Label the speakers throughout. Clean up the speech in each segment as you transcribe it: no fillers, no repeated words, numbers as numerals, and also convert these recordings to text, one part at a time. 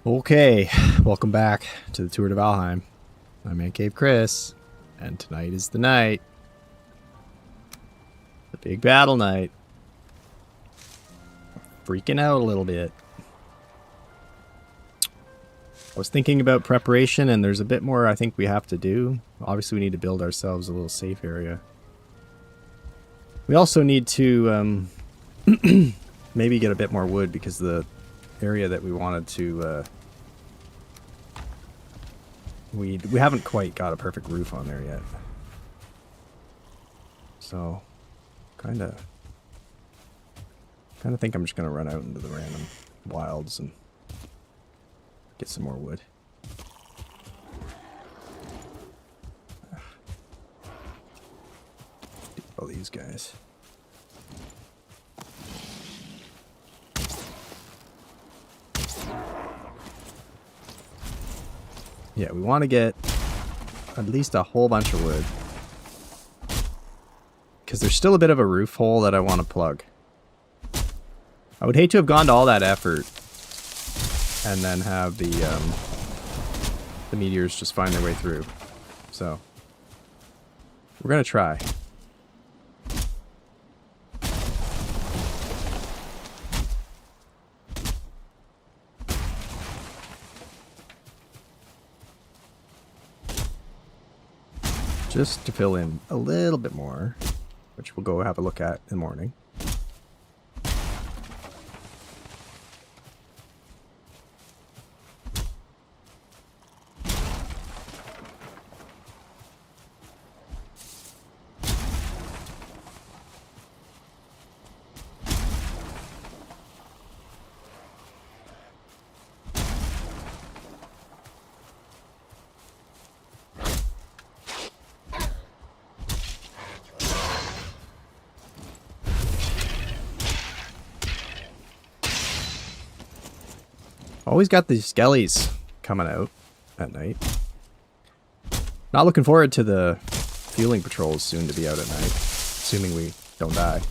Speaker 1: Okay, welcome back to the tour to Valheim. I'm ManCaveChris, and tonight is the night. The big battle night. Freaking out a little bit. I was thinking about preparation, and there's a bit more I think we have to do. Obviously, we need to build ourselves a little safe area. We also need to maybe get a bit more wood, because the area that we wanted to we haven't quite got a perfect roof on there yet, so kind of think I'm just gonna run out into the random wilds and get some more wood. All these guys. Yeah, we want to get at least a whole bunch of wood, because there's still a bit of a roof hole that I want to plug. I would hate to have gone to all that effort and then have the meteors just find their way through. So we're gonna try. Just to fill in a little bit more, which we'll go have a look at in the morning. Always got these skellies coming out at night. Not looking forward to the fueling patrols soon to be out at night, assuming we don't die.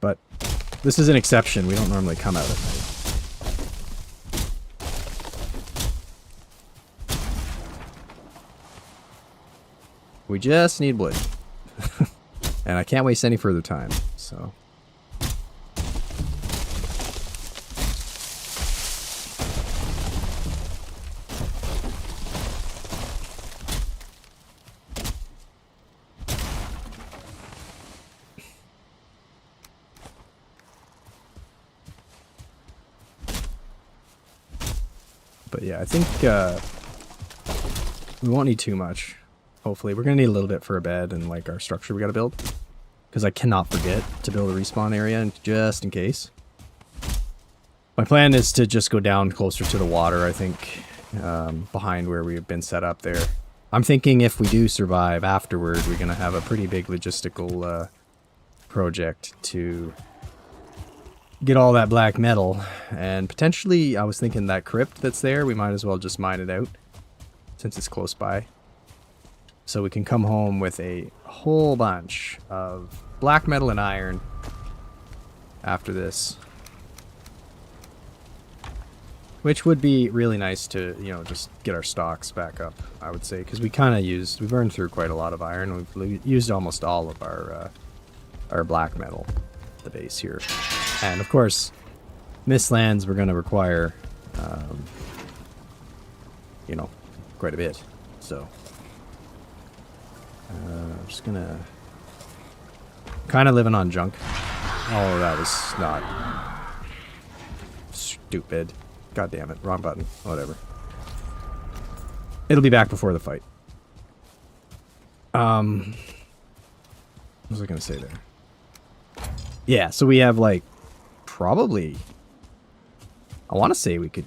Speaker 1: But this is an exception. We don't normally come out at night. We just need wood. And I can't waste any further time, so... But yeah, I think we won't need too much. Hopefully, we're gonna need a little bit for a bed and like our structure we gotta build, because I cannot forget to build a respawn area just in case. My plan is to just go down closer to the water, I think, behind where we've been set up there. I'm thinking if we do survive afterward, we're gonna have a pretty big logistical project to get all that black metal, and potentially I was thinking that crypt that's there, we might as well just mine it out since it's close by, so we can come home with a whole bunch of black metal and iron after this, which would be really nice to, you know, just get our stocks back up, I would say, because we kind of we've burned through quite a lot of iron. We've used almost all of our black metal at the base here. And of course, Mistlands we're going to require, you know, quite a bit. So, I'm just going to kind of living on junk. Oh, that was not stupid. God damn it. Wrong button. Whatever. It'll be back before the fight. What was I going to say there? Yeah, so we have like probably, I want to say we could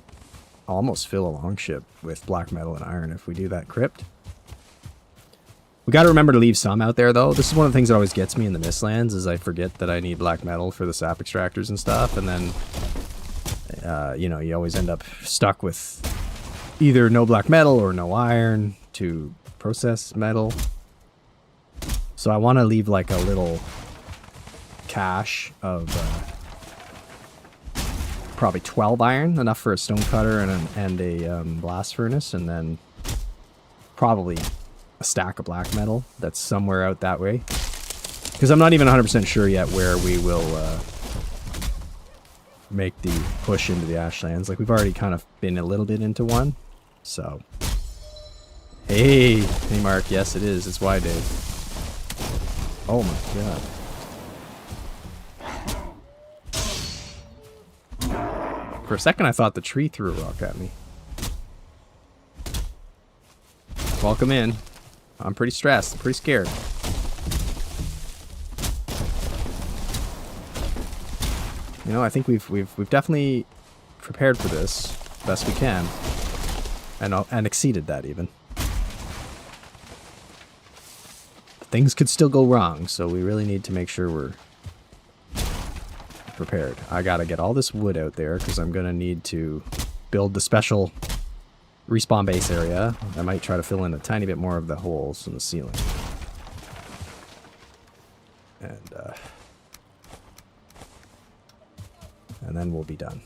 Speaker 1: almost fill a longship with black metal and iron if we do that crypt. We got to remember to leave some out there though. This is one of the things that always gets me in the Mistlands, is I forget that I need black metal for the sap extractors and stuff, and then you know, you always end up stuck with either no black metal or no iron to process metal. So I want to leave like a little cache of probably 12 iron, enough for a stone cutter and a blast furnace, and then probably a stack of black metal that's somewhere out that way. Because I'm not even 100% sure yet where we will make the push into the Ashlands. Like, we've already kind of been a little bit into one, so... Hey, Mark, yes it is, it's Y Day. Oh my god. For a second I thought the tree threw a rock at me. Welcome in. I'm pretty stressed, I'm pretty scared. You know, I think we've definitely prepared for this best we can, and exceeded that even. Things could still go wrong, so we really need to make sure we're prepared. I gotta get all this wood out there because I'm gonna need to build the special respawn base area. I might try to fill in a tiny bit more of the holes in the ceiling. And then we'll be done.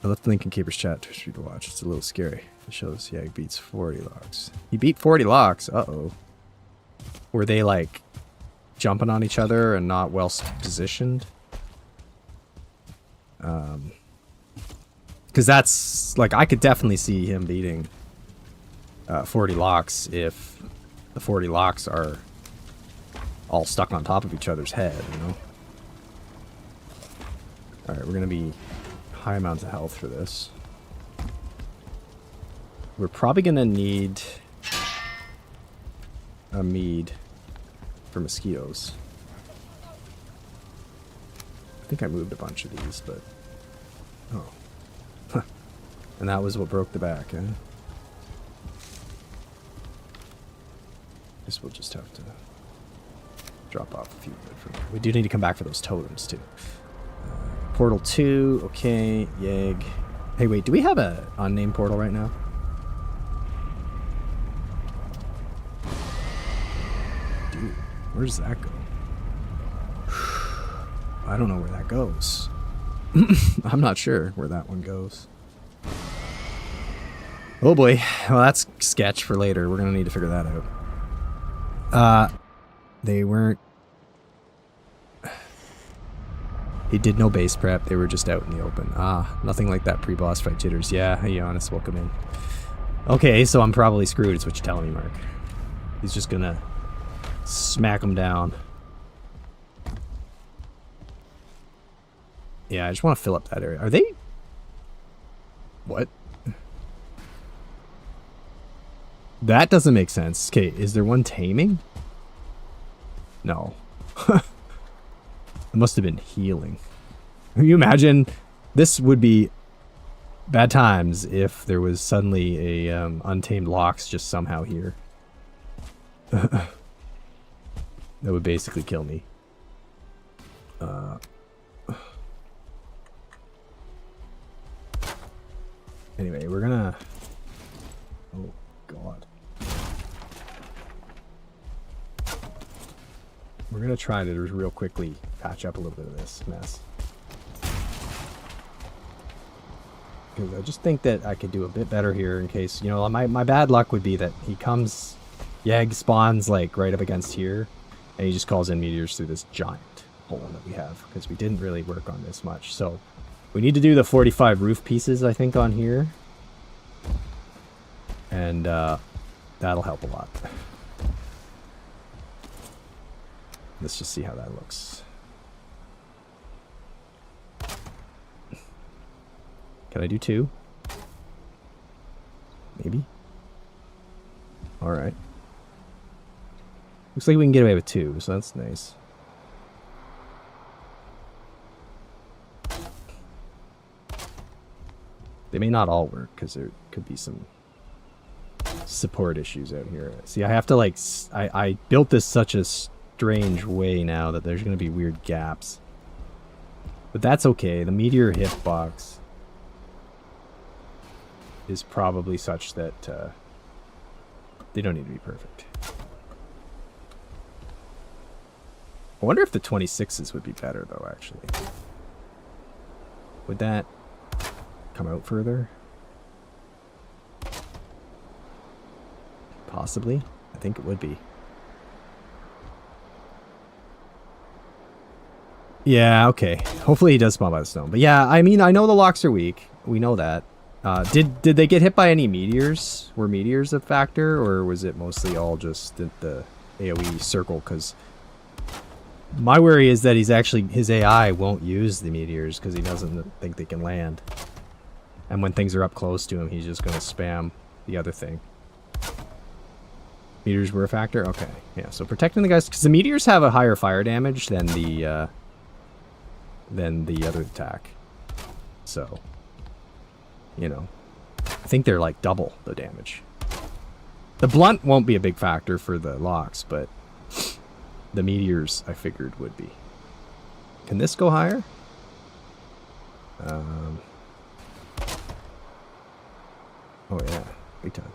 Speaker 1: I left the link in Caper's chat for you to watch. It's a little scary. It shows Yag beats 40 locks. He beat 40 locks. Uh-oh. Were they, like, jumping on each other and not well positioned? Because that's, like, I could definitely see him beating 40 locks if the 40 locks are all stuck on top of each other's head, you know? Alright, we're going to be high amounts of health for this. We're probably going to need a mead for mosquitoes. I think I moved a bunch of these, but... Oh. And that was what broke the back, eh? Guess we'll just have to drop off a few wood from here. We do need to come back for those totems, too. Portal 2, okay, Yag. Hey, wait, do we have a unnamed portal right now? Dude, where does that go? I don't know where that goes. I'm not sure where that one goes. Oh boy, well that's sketch for later. We're gonna need to figure that out. They weren't... He did no base prep, they were just out in the open. Ah, nothing like that pre-boss fight jitters. Yeah, hey Giannis, welcome in. Okay, so I'm probably screwed, is what you're telling me, Mark. He's just gonna smack him down. Yeah, I just want to fill up that area. Are they... What? That doesn't make sense. Okay, is there one taming? No. It must have been healing. Can you imagine? This would be bad times if there was suddenly a untamed Lox just somehow here. That would basically kill me. Anyway, we're gonna... Oh, God. We're gonna try to real quickly patch up a little bit of this mess. Because I just think that I could do a bit better here in case, you know, my bad luck would be that he comes... Yag spawns, like, right up against here, and he just calls in meteors through this giant hole that we have, because we didn't really work on this much. So, we need to do the 45 roof pieces, I think, on here. And, that'll help a lot. Let's just see how that looks. Can I do 2? Maybe. Alright. Looks like we can get away with 2, so that's nice. They may not all work, because there could be some support issues out here. See, I have to, like... I built this such a strange way now that there's going to be weird gaps. But that's okay. The meteor hitbox is probably such that they don't need to be perfect. I wonder if the 26s would be better, though, actually. Would that come out further? Possibly. I think it would be. Yeah, okay. Hopefully he does spawn by the stone. But yeah, I mean, I know the locks are weak. We know that. Did they get hit by any meteors? Were meteors a factor, or was it mostly all just the AoE circle? Because my worry is that his AI won't use the meteors because he doesn't think they can land. And when things are up close to him, he's just going to spam the other thing. Meteors were a factor? Okay. Yeah, so protecting the guys, because the meteors have a higher fire damage than the other attack. So, you know, I think they're like double the damage. The blunt won't be a big factor for the locks, but the meteors I figured would be. Can this go higher? Oh yeah, big time.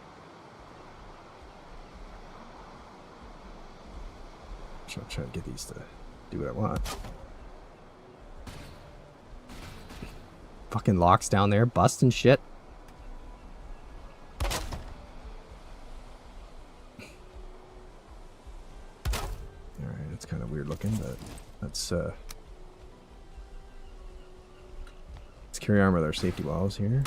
Speaker 1: So I'm trying to get these to do what I want. Fucking locks down there, busting shit. Alright, it's kind of weird looking, but let's carry on with our safety walls here.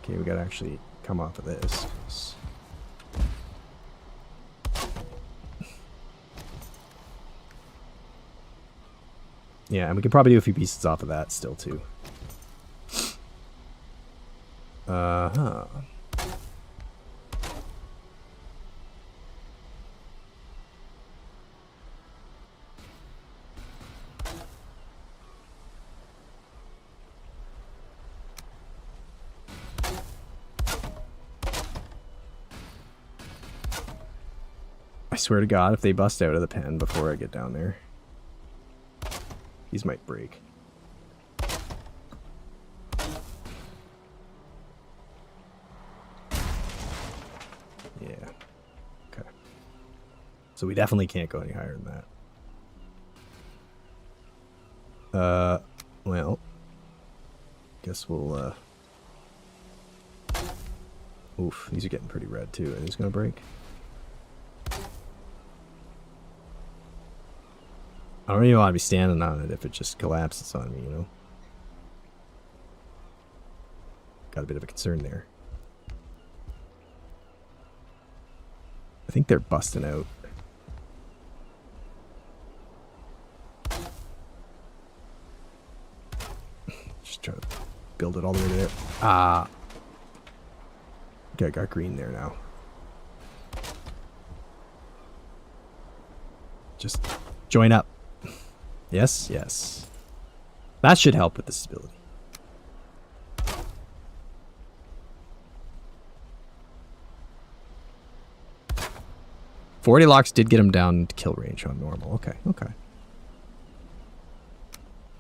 Speaker 1: Okay, we gotta actually come off of this. Yeah, and we could probably do a few pieces off of that still, too. Uh-huh. I swear to God, if they bust out of the pen before I get down there, these might break. Yeah. Okay. So we definitely can't go any higher than that. Well, guess we'll, oof, these are getting pretty red too. Are these gonna break? I don't even want to be standing on it if it just collapses on me, you know? Got a bit of a concern there. I think they're busting out. Just trying to build it all the way there. Ah. Okay, I got green there now. Just join up. Yes, yes. That should help with the stability. $40 locks did get him down to kill range on normal. Okay, okay.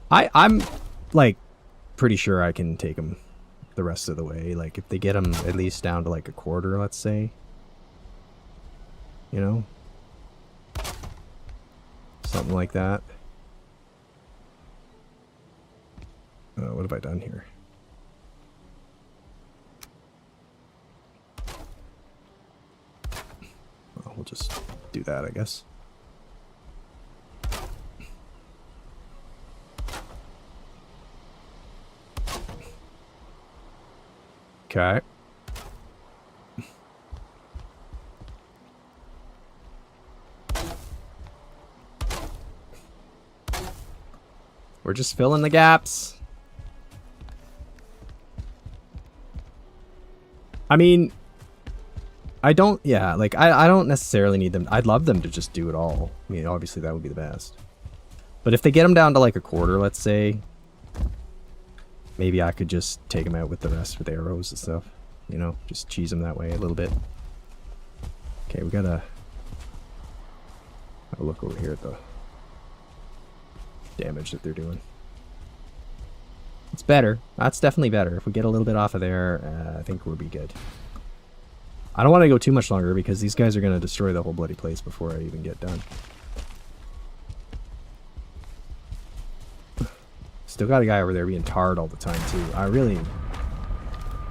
Speaker 1: I'm like pretty sure I can take him the rest of the way. Like if they get him at least down to like a quarter, let's say. You know? Something like that. What have I done here? Well, we'll just do that, I guess. Okay. We're just filling the gaps. I mean, I don't, yeah, like, I don't necessarily need them. I'd love them to just do it all. I mean, obviously that would be the best. But if they get them down to like a quarter, let's say, maybe I could just take them out with the rest with arrows and stuff. You know, just cheese them that way a little bit. Okay, we gotta have a look over here at the damage that they're doing. It's better. That's definitely better. If we get a little bit off of there, I think we'll be good. I don't want to go too much longer because these guys are going to destroy the whole bloody place before I even get done. Still got a guy over there being tarred all the time, too. I really...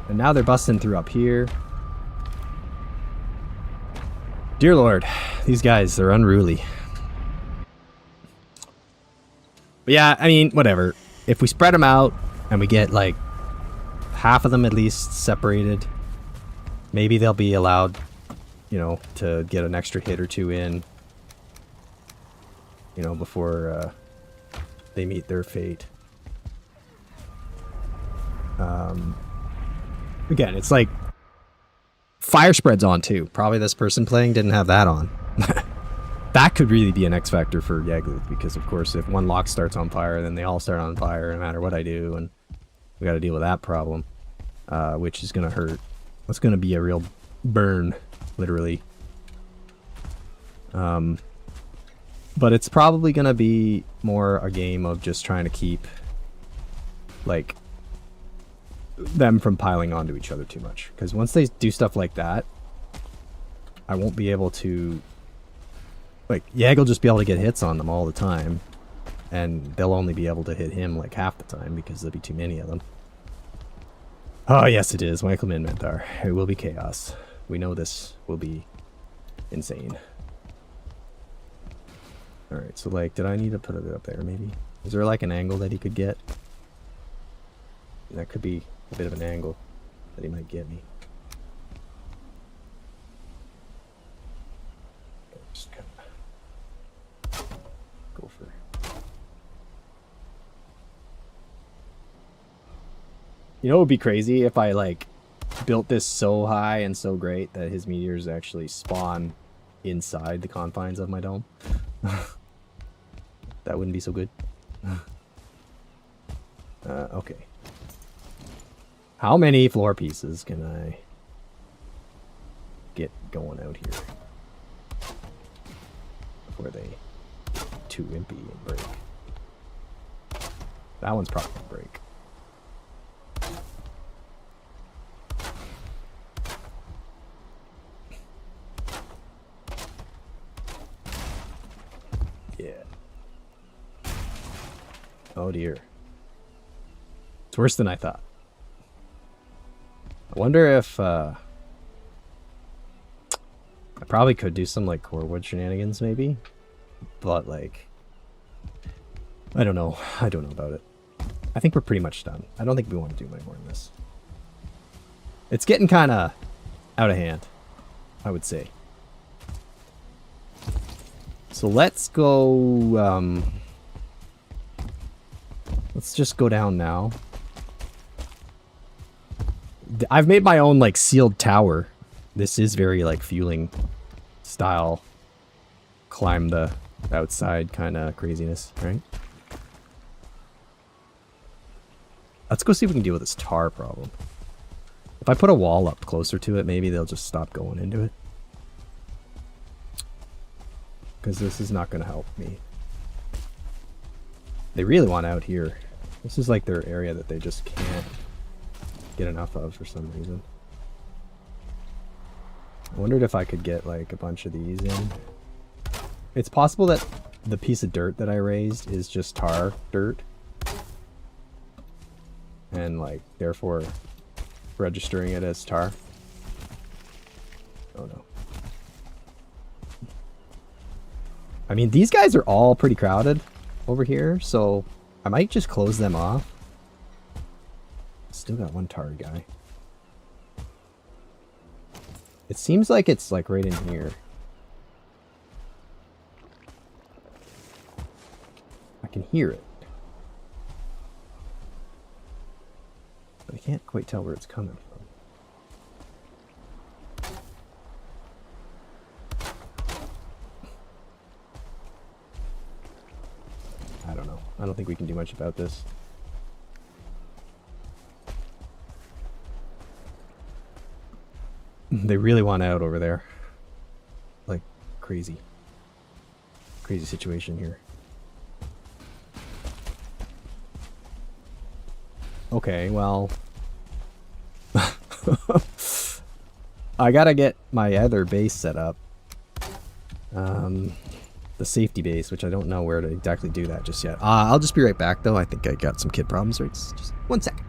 Speaker 1: And now they're busting through up here. Dear Lord, these guys, they're unruly. But yeah, I mean, whatever. If we spread them out and we get like half of them at least separated, maybe they'll be allowed, you know, to get an extra hit or two in, you know, before they meet their fate. Again, it's like fire spreads on too. Probably this person playing didn't have that on. That could really be an X factor for Yagluth, because of course if one lock starts on fire, then they all start on fire no matter what I do, and we got to deal with that problem, which is going to hurt. It's going to be a real burn, literally. But it's probably going to be more a game of just trying to keep, like, them from piling onto each other too much. Because once they do stuff like that, I won't be able to... Like, Yag will just be able to get hits on them all the time. And they'll only be able to hit him, like, half the time because there'll be too many of them. Oh, yes, it is. Michael Minmenthar. It will be chaos. We know this will be insane. Alright, so, like, did I need to put it up there, maybe? Is there, like, an angle that he could get? That could be a bit of an angle that he might get me. Just kind of go for... You know what would be crazy if I, like, built this so high and so great that his meteors actually spawn inside the confines of my dome? That wouldn't be so good. Okay. How many floor pieces can I get going out here before they too wimpy and break? That one's probably gonna break. Yeah. Oh dear. It's worse than I thought. I wonder if I probably could do some like core wood shenanigans maybe, but like I don't know about it. I think we're pretty much done. I don't think we want to do any more than this. It's getting kind of out of hand, I would say. So let's go let's just go down now. I've made my own, like, sealed tower. This is very, like, fueling style. Climb the outside kind of craziness, right? Let's go see if we can deal with this tar problem. If I put a wall up closer to it, maybe they'll just stop going into it. Because this is not going to help me. They really want out here. This is, like, their area that they just can't get enough of for some reason. I wondered if I could get like a bunch of these in. It's possible that the piece of dirt that I raised is just tar dirt, and like therefore registering it as tar. Oh no. I mean, these guys are all pretty crowded over here, so I might just close them off. Still got one tar guy. It seems like it's like right in here. I can hear it, but I can't quite tell where it's coming from. I don't know. I don't think we can do much about this. They really want out over there. Like, crazy. Crazy situation here. Okay, well... I gotta get my other base set up. the safety base, which I don't know where to exactly do that just yet. I'll just be right back, though. I think I got some kid problems. Right? Just 1 second.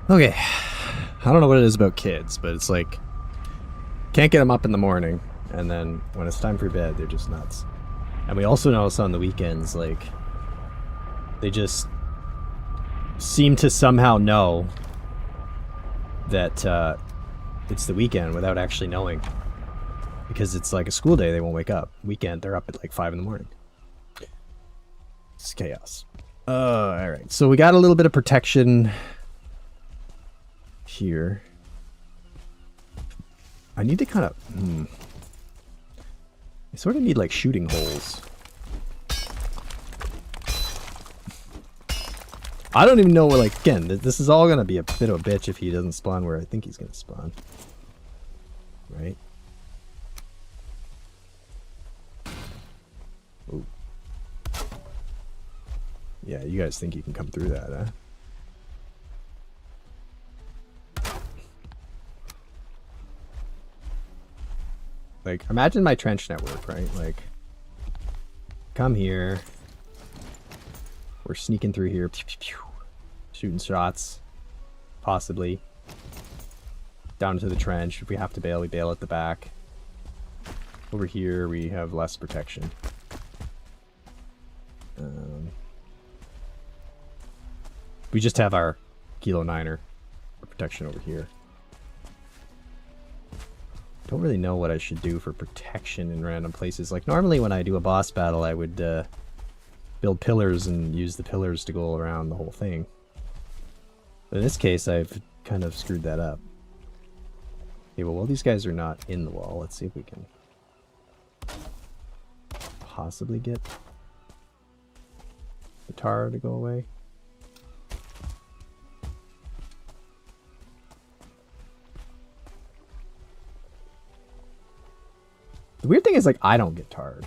Speaker 1: Okay. I don't know what it is about kids, but it's like, can't get them up in the morning, and then when it's time for bed, they're just nuts. And we also notice on the weekends, like, they just seem to somehow know that it's the weekend without actually knowing. Because it's like a school day, they won't wake up. Weekend, they're up at like 5 in the morning. It's chaos. Alright, so we got a little bit of protection here. I need to kind of... I sort of need like shooting holes. I don't even know where, like, again, this is all going to be a bit of a bitch if he doesn't spawn where I think he's going to spawn. Right? Ooh. Yeah, you guys think you can come through that, huh? Like, imagine my trench network, right? Like, come here. We're sneaking through here. Pew, pew, pew. Shooting shots. Possibly. Down to the trench. If we have to bail, we bail at the back. Over here, we have less protection. We just have our Kilo 9er for protection over here. Don't really know what I should do for protection in random places. Like, normally when I do a boss battle, I would build pillars and use the pillars to go around the whole thing. But in this case, I've kind of screwed that up. Okay, well, while these guys are not in the wall, let's see if we can possibly get the tar to go away. The weird thing is, like, I don't get tarred.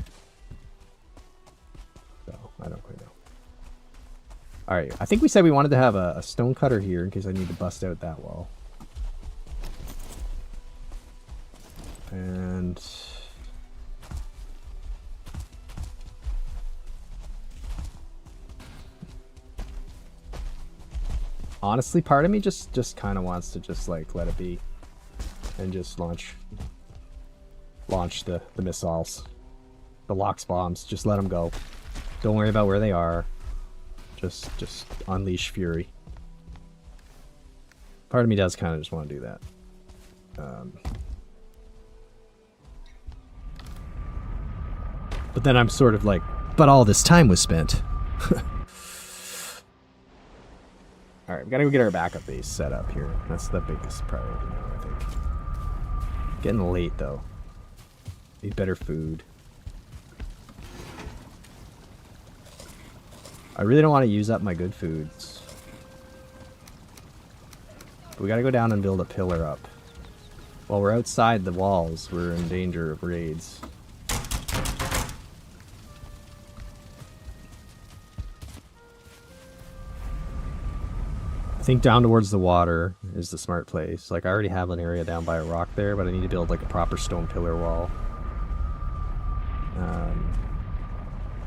Speaker 1: So, I don't quite know. Alright, I think we said we wanted to have a stone cutter here in case I need to bust out that wall. And... honestly, part of me just kind of wants to just, like, let it be. And just launch the missiles. The Lox bombs. Just let them go. Don't worry about where they are. Just unleash fury. Part of me does kind of just want to do that. But then I'm sort of like, but all this time was spent. Alright, we gotta go get our backup base set up here. That's the biggest priority now, I think. Getting late, though. Need better food. I really don't want to use up my good foods. But we gotta go down and build a pillar up. While we're outside the walls, we're in danger of raids. I think down towards the water is the smart place. Like, I already have an area down by a rock there, but I need to build like a proper stone pillar wall.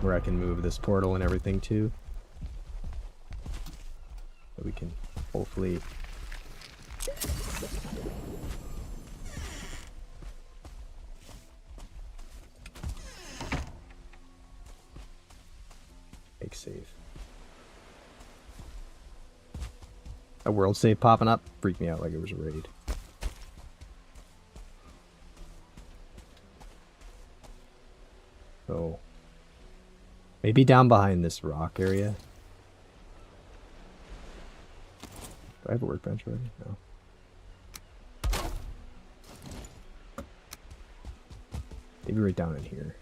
Speaker 1: Where I can move this portal and everything to. So we can hopefully... make save. A world save popping up freaked me out like it was a raid. So maybe down behind this rock area. Do I have a workbench already? No. Maybe right down in here.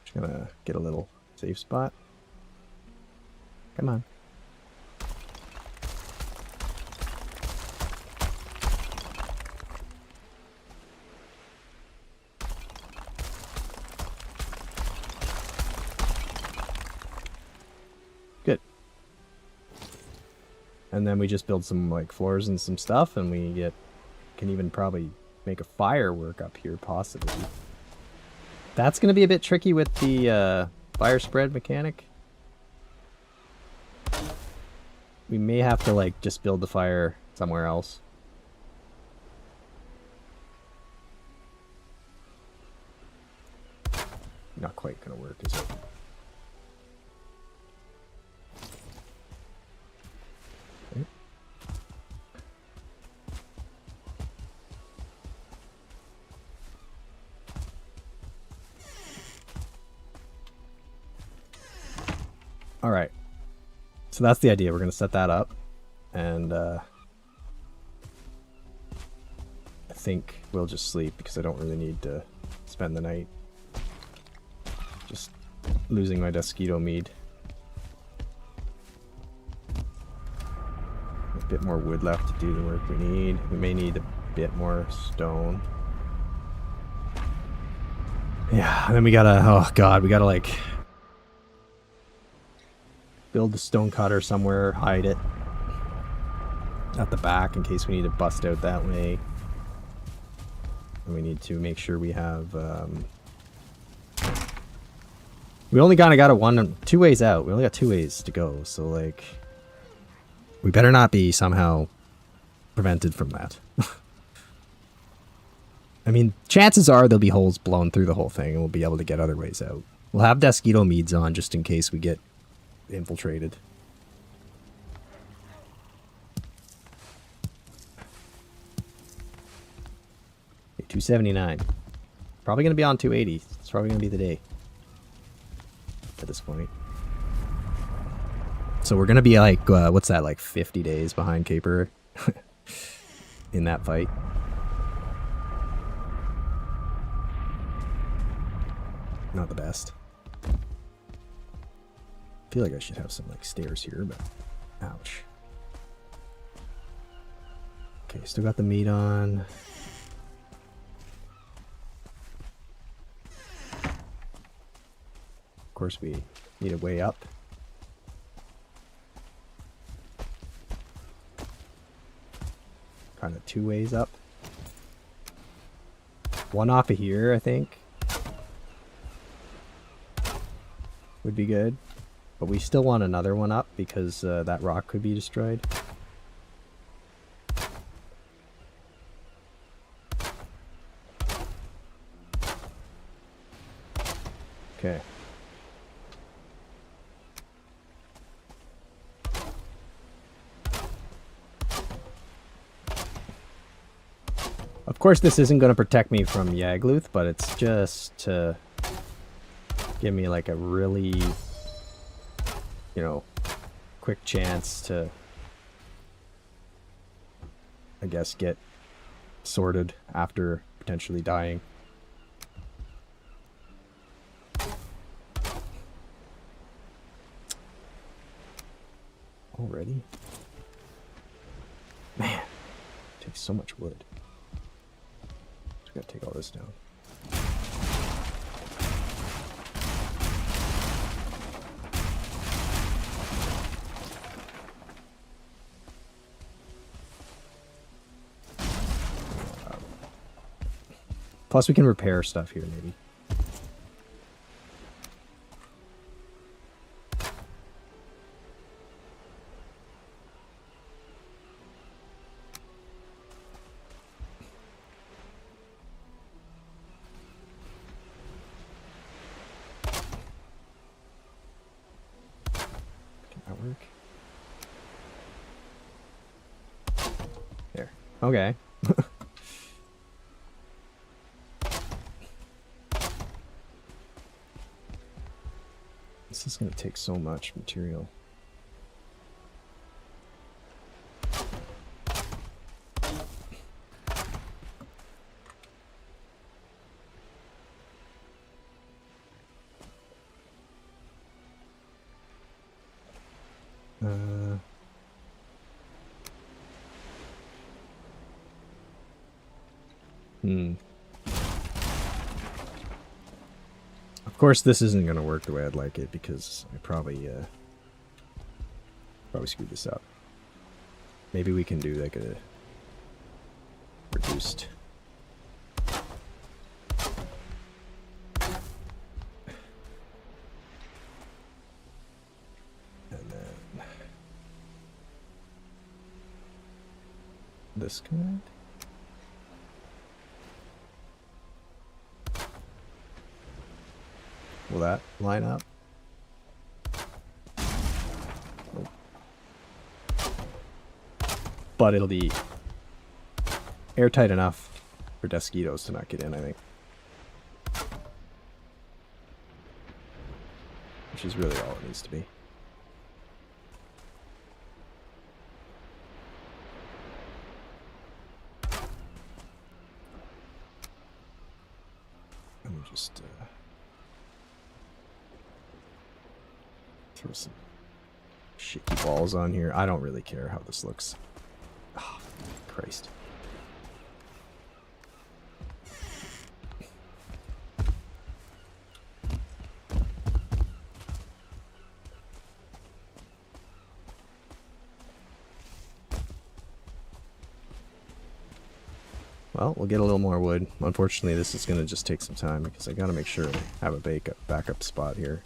Speaker 1: Just gonna get a little safe spot. Come on. And then we just build some like floors and some stuff, and we can even probably make a firework up here, possibly. That's gonna be a bit tricky with the fire spread mechanic. We may have to like just build the fire somewhere else. Not quite gonna work, is it? Okay. All right. So that's the idea. We're gonna set that up, and I think we'll just sleep because I don't really need to spend the night just losing my mosquito mead. A bit more wood left to do the work we need. We may need a bit more stone. Yeah, and then we gotta, oh god, we gotta like build the stone cutter somewhere, hide it at the back in case we need to bust out that way. And we need to make sure we have we only kind of got two ways out. We only got 2 ways to go, so like we better not be somehow prevented from that. I mean, chances are there'll be holes blown through the whole thing and we'll be able to get other ways out. We'll have mosquito meads on just in case we get infiltrated. Okay, 279. Probably going to be on 280. It's probably going to be the day at this point. So we're going to be like, what's that, like 50 days behind Caper in that fight. Not the best. I feel like I should have some like stairs here, but ouch. Okay, still got the meat on. Of course, we need a way up. Kind of 2 ways up. One off of here, I think, would be good. But we still want another one up because that rock could be destroyed. Okay. Of course, this isn't going to protect me from Yagluth, but it's just to give me like a really, you know, quick chance to, I guess, get sorted after potentially dying. Already? Man, it takes so much wood. Just gotta take all this down. Plus we can repair stuff here, maybe. Can that work? There. Okay. This is going to take so much material. Of course, this isn't going to work the way I'd like it because I probably screwed this up. Maybe we can do like a reduced. And then this kind. Will that line up? Nope. But it'll be airtight enough for mosquitoes to not get in, I think. Which is really all it needs to be. Let me just throw some shaky balls on here. I don't really care how this looks. Oh, Christ. Well, we'll get a little more wood. Unfortunately, this is going to just take some time because I got to make sure I have a backup spot here.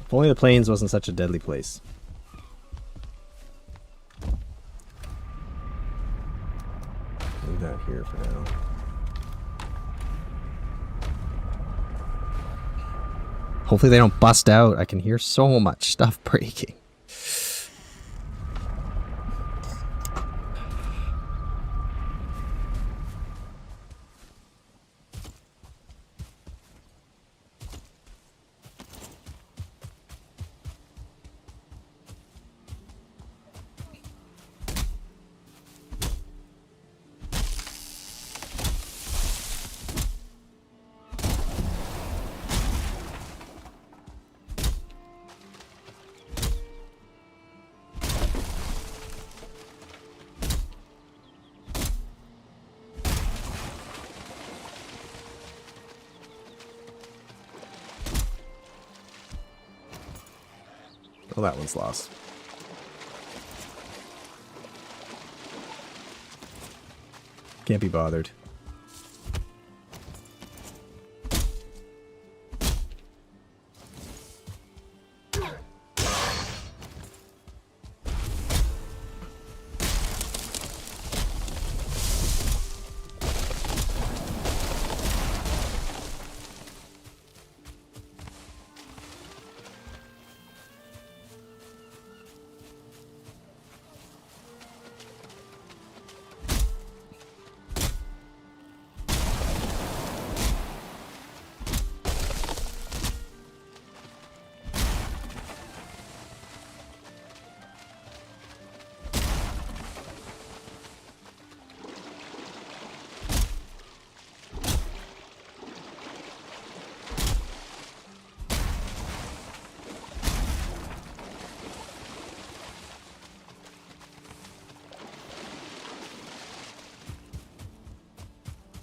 Speaker 1: If only the plains wasn't such a deadly place. Leave that here for now. Hopefully they don't bust out. I can hear so much stuff breaking. Oh, that one's lost. Can't be bothered.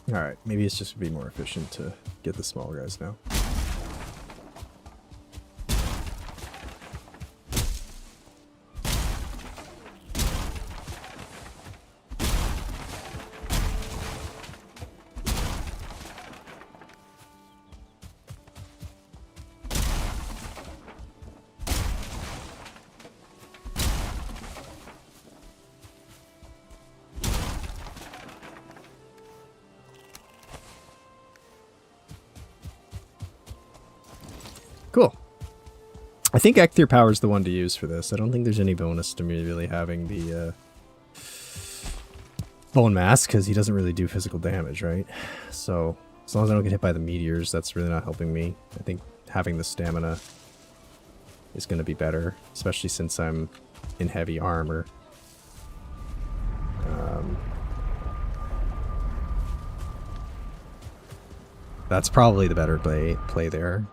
Speaker 1: Alright, maybe it's just to be more efficient to get the small guys now. Cool. I think Ecthier Power is the one to use for this. I don't think there's any bonus to me really having the Bone Mask, because he doesn't really do physical damage, right? So, as long as I don't get hit by the meteors, that's really not helping me. I think having the stamina is going to be better, especially since I'm in heavy armor. That's probably the better play there.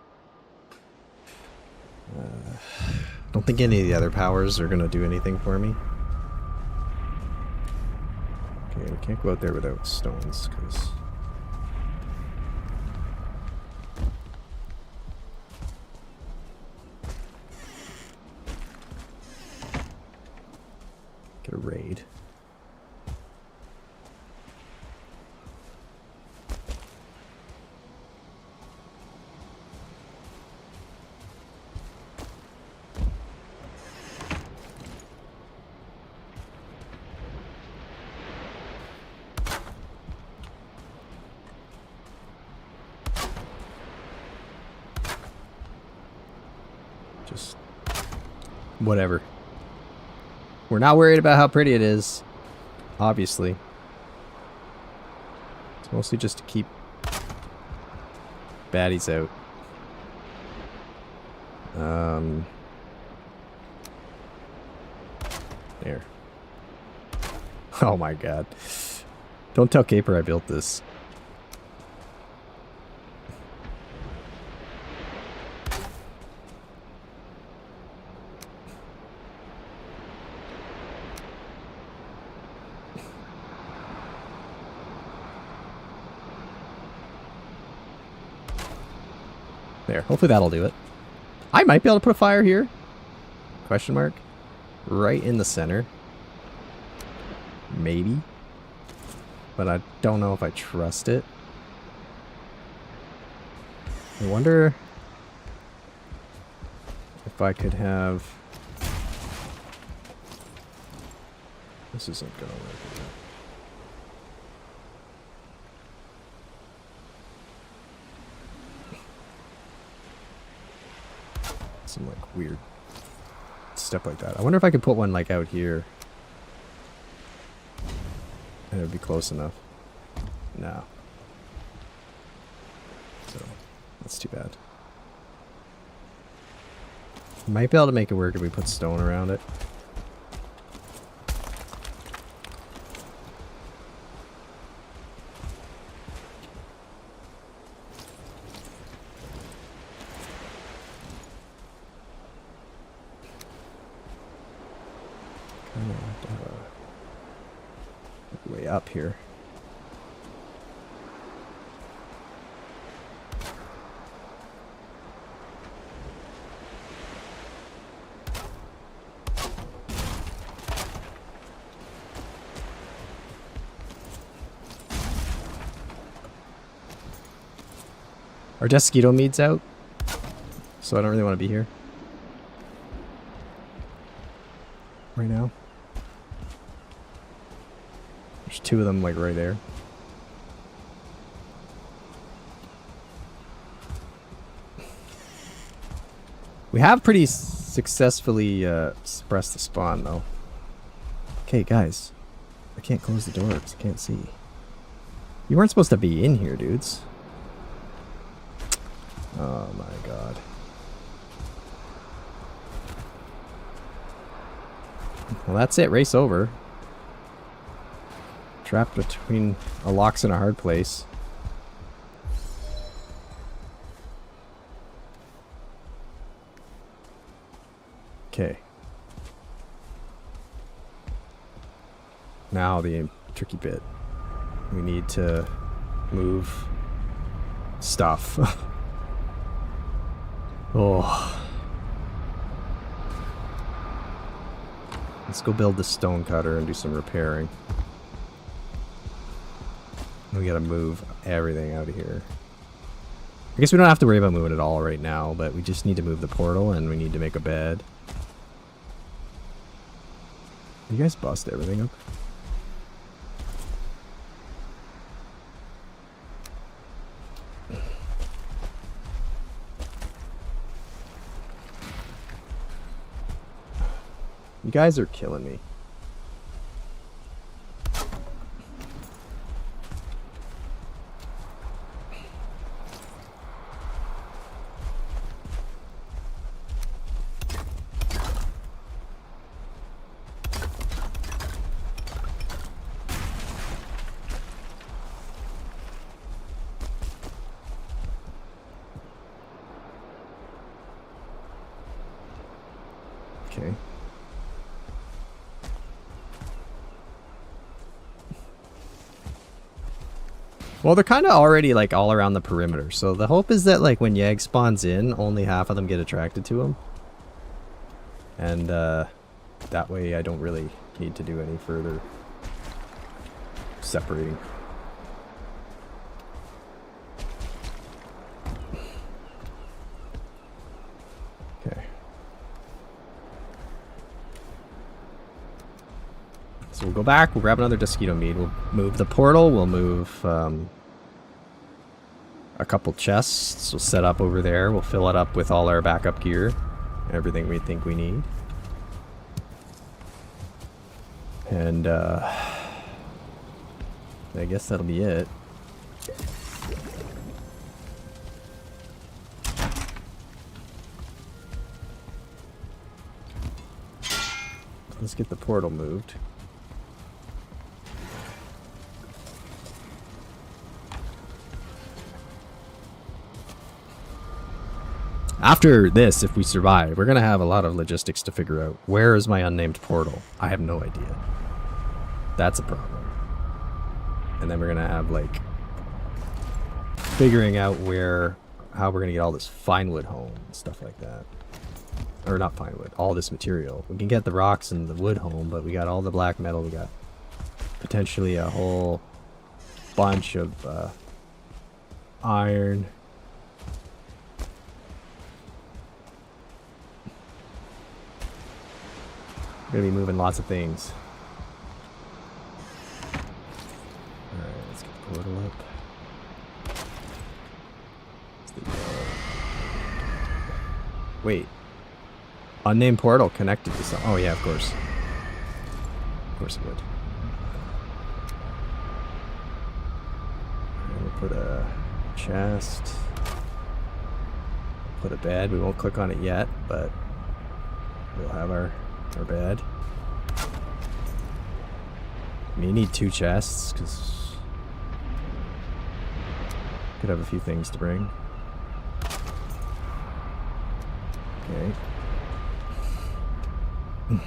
Speaker 1: Don't think any of the other powers are going to do anything for me. Okay, we can't go out there without stones, because... Whatever. We're not worried about how pretty it is. Obviously. It's mostly just to keep baddies out. There. Oh my god. Don't tell Caper I built this. There. Hopefully that'll do it. I might be able to put a fire here. Question mark. Right in the center. Maybe. But I don't know if I trust it. I wonder if I could have... This isn't gonna work. Some like weird stuff like that. I wonder if I could put one like out here. And it would be close enough. No. So, that's too bad. Might be able to make it work if we put stone around it. Way up here. Our Desquito mead's out, so I don't really want to be here right now. There's two of them like right there. We have pretty successfully suppressed the spawn though. Okay guys, I can't close the door because I can't see. You weren't supposed to be in here, dudes. Oh my god. Well, that's it. Race over. Trapped between a lox and a hard place. Okay. Now the tricky bit. We need to move stuff. Oh. Let's go build the stone cutter and do some repairing. We gotta move everything out of here. I guess we don't have to worry about moving it all right now, but we just need to move the portal and we need to make a bed. You guys bust everything up? You guys are killing me. Okay. Well, they're kind of already like all around the perimeter, so the hope is that like when Yag spawns in, only half of them get attracted to him. And that way I don't really need to do any further separating. Okay. So we'll go back, we'll grab another Desquito mead, we'll move the portal, we'll move a couple chests, we'll set up over there, we'll fill it up with all our backup gear, everything we think we need. And I guess that'll be it. Let's get the portal moved. After this, if we survive, we're going to have a lot of logistics to figure out. Where is my unnamed portal? I have no idea. That's a problem. And then we're going to have, like, figuring out how we're going to get all this fine wood home and stuff like that. Or not fine wood, all this material. We can get the rocks and the wood home, but we got all the black metal. We got potentially a whole bunch of iron. We're gonna be moving lots of things. Alright, let's get the portal up. Wait. Unnamed portal connected to some. Oh, yeah, of course. Of course it would. We'll put a chest. Put a bed. We won't click on it yet, but we'll have our bed. I mean, you need 2 chests because could have a few things to bring. Okay. The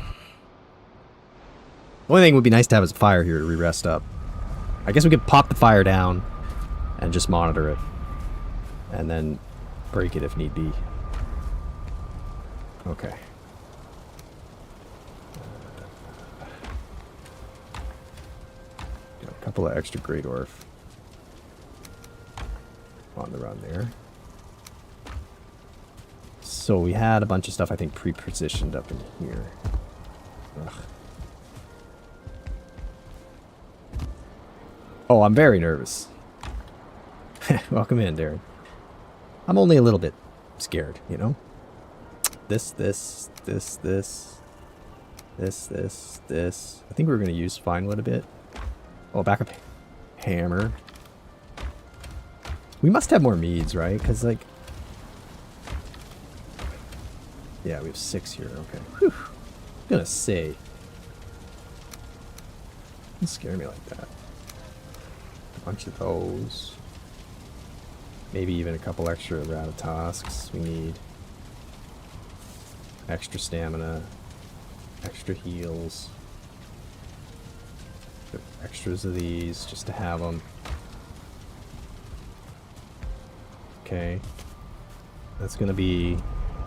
Speaker 1: only thing would be nice to have is a fire here to re-rest up. I guess we could pop the fire down and just monitor it. And then break it if need be. Okay. Got a couple of extra great orf on the run there. So we had a bunch of stuff I think pre-positioned up in here. Ugh. Oh, I'm very nervous. Welcome in, Darren. I'm only a little bit scared, you know? This. I think we're going to use fine wood a bit. Oh, backup hammer. We must have more meads, right? Because, like... Yeah, we have 6 here. Okay. Whew. I'm going to say... Don't scare me like that. A bunch of those. Maybe even a couple extra Ratatasks. We need extra stamina, extra heals, extras of these just to have them. Okay, that's gonna be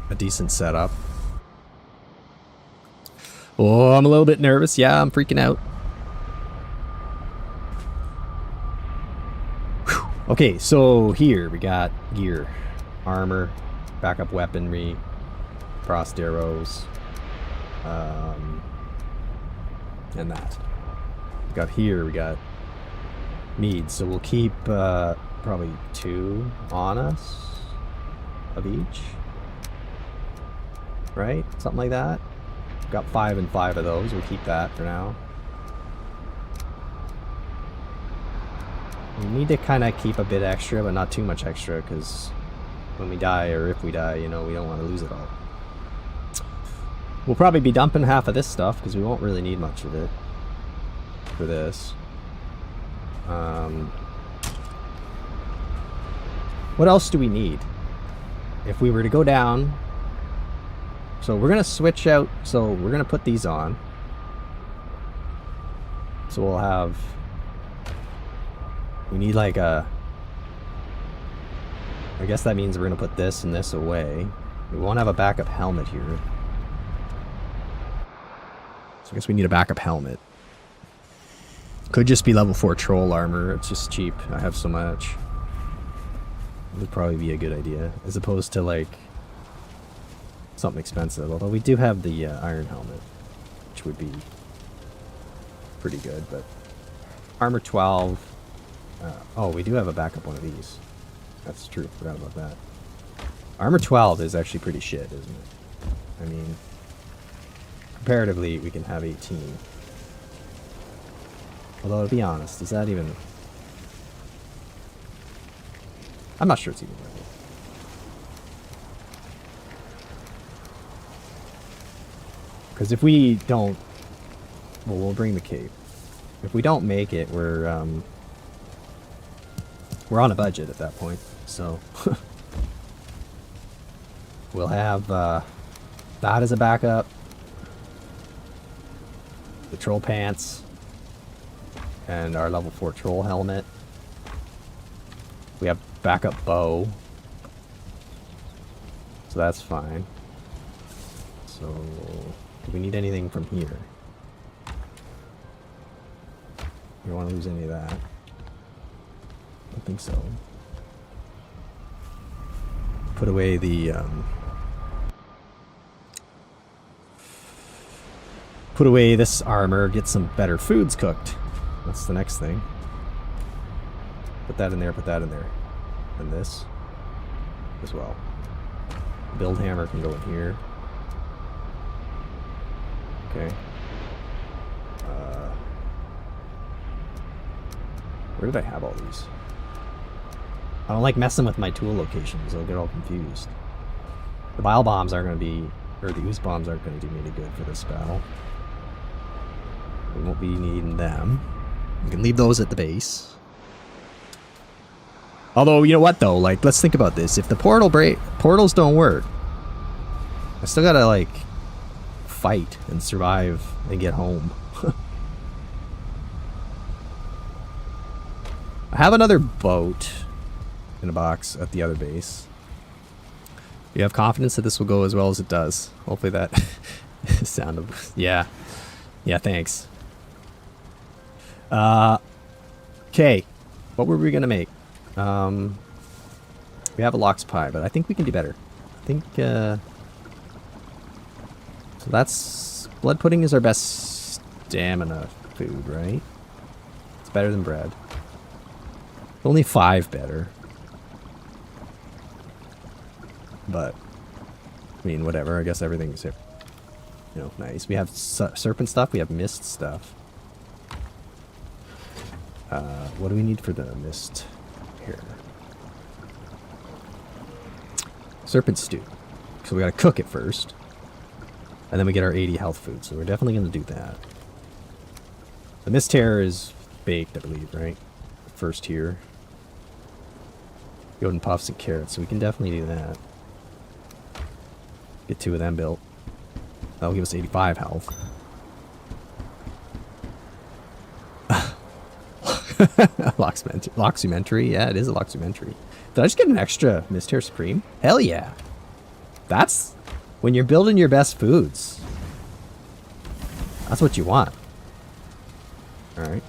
Speaker 1: a decent setup. Oh, I'm a little bit nervous. Yeah, I'm freaking out. Okay, so here we got gear, armor, backup weaponry, crossed arrows, and that. We got here, we got mead, so we'll keep probably 2 on us of each, right? Something like that. We've got 5 and 5 of those. We'll keep that for now. We need to kind of keep a bit extra, but not too much extra, because when we die, or if we die, you know, we don't want to lose it all. We'll probably be dumping half of this stuff, because we won't really need much of it for this. What else do we need? If we were to go down... So we're going to switch out, so we're going to put these on. So we'll have... We need like a... I guess that means we're going to put this and this away. We won't have a backup helmet here. So I guess we need a backup helmet. Could just be level 4 troll armor. It's just cheap. I have so much. It would probably be a good idea. As opposed to like... something expensive. Although we do have the iron helmet. Which would be... pretty good, but... Armor 12... oh, we do have a backup one of these. That's true. Forgot about that. Armor 12 is actually pretty shit, isn't it? I mean, comparatively, we can have 18. Although, to be honest, is that even... I'm not sure it's even worth it. Because if we don't... Well, we'll bring the cape. If we don't make it, we're on a budget at that point. So... we'll have that as a backup. The troll pants. And our level 4 troll helmet. We have backup bow. So that's fine. So, do we need anything from here? We don't want to lose any of that. I don't think so. Put away the, put away this armor, get some better foods cooked. That's the next thing. Put that in there, put that in there. And this as well. Build hammer can go in here. Okay. Where did I have all these? I don't like messing with my tool locations. I'll get all confused. The bile bombs aren't going to be, or the ooze bombs aren't going to do me any good for this battle. We won't be needing them. We can leave those at the base. Although, you know what though? Like, let's think about this. If the portals don't work, I still gotta like fight and survive and get home. I have another boat in a box at the other base. You have confidence that this will go as well as it does. Hopefully that sound of... Yeah. Yeah, thanks. Okay. What were we going to make? We have a lox pie, but I think we can do better. I think... So that's... Blood pudding is our best stamina food, right? It's better than bread. Only 5 better. But, I mean, whatever. I guess everything's, you know, nice. We have serpent stuff. We have mist stuff. What do we need for the mist? Here. Serpent stew. So we gotta cook it first. And then we get our 80 health food. So we're definitely gonna do that. The mist hair is baked, I believe, right? First here. Golden puffs and carrots. So we can definitely do that. Get 2 of them built. That'll give us 85 health. Loxumentary. Yeah, it is a Loxumentary. Did I just get an extra Mist Hair Supreme? Hell yeah. That's when you're building your best foods. That's what you want. Alright.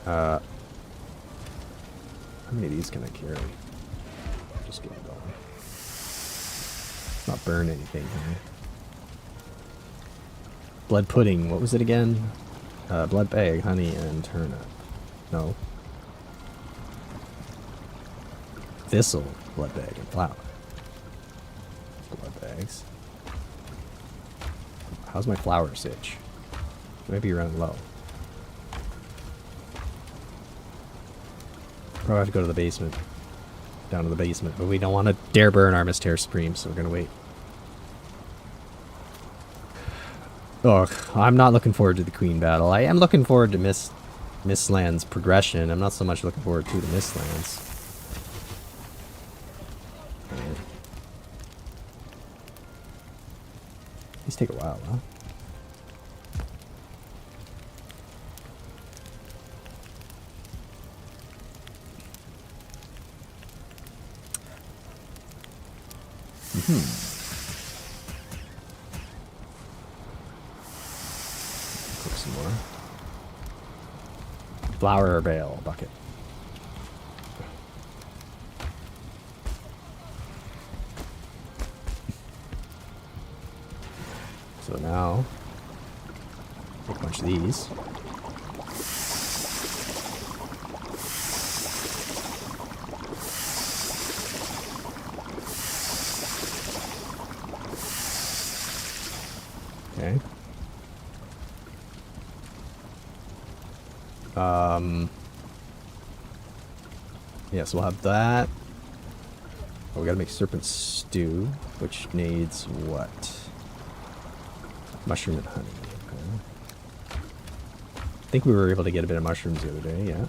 Speaker 1: How many of these can I carry? Just get going. Not burn anything here. Blood pudding. What was it again? Blood bag, honey, and turnip. No. Thistle, blood bag, and flour. Blood bags. How's my flour sitch? Maybe you're running low. Probably have to go to the basement. Down to the basement. But we don't want to dare burn our Mist Hair Supreme, so we're going to wait. Ugh, I'm not looking forward to the Queen battle. I am looking forward to Mistland's progression. I'm not so much looking forward to the Mistlands. Right. These take a while, huh? Cook some more. Flour bale bucket. So now, take a bunch of these. Okay. Yeah, so we'll have that. Oh, we gotta make serpent stew, which needs what? Mushroom and honey. Okay. I think we were able to get a bit of mushrooms the other day, yeah.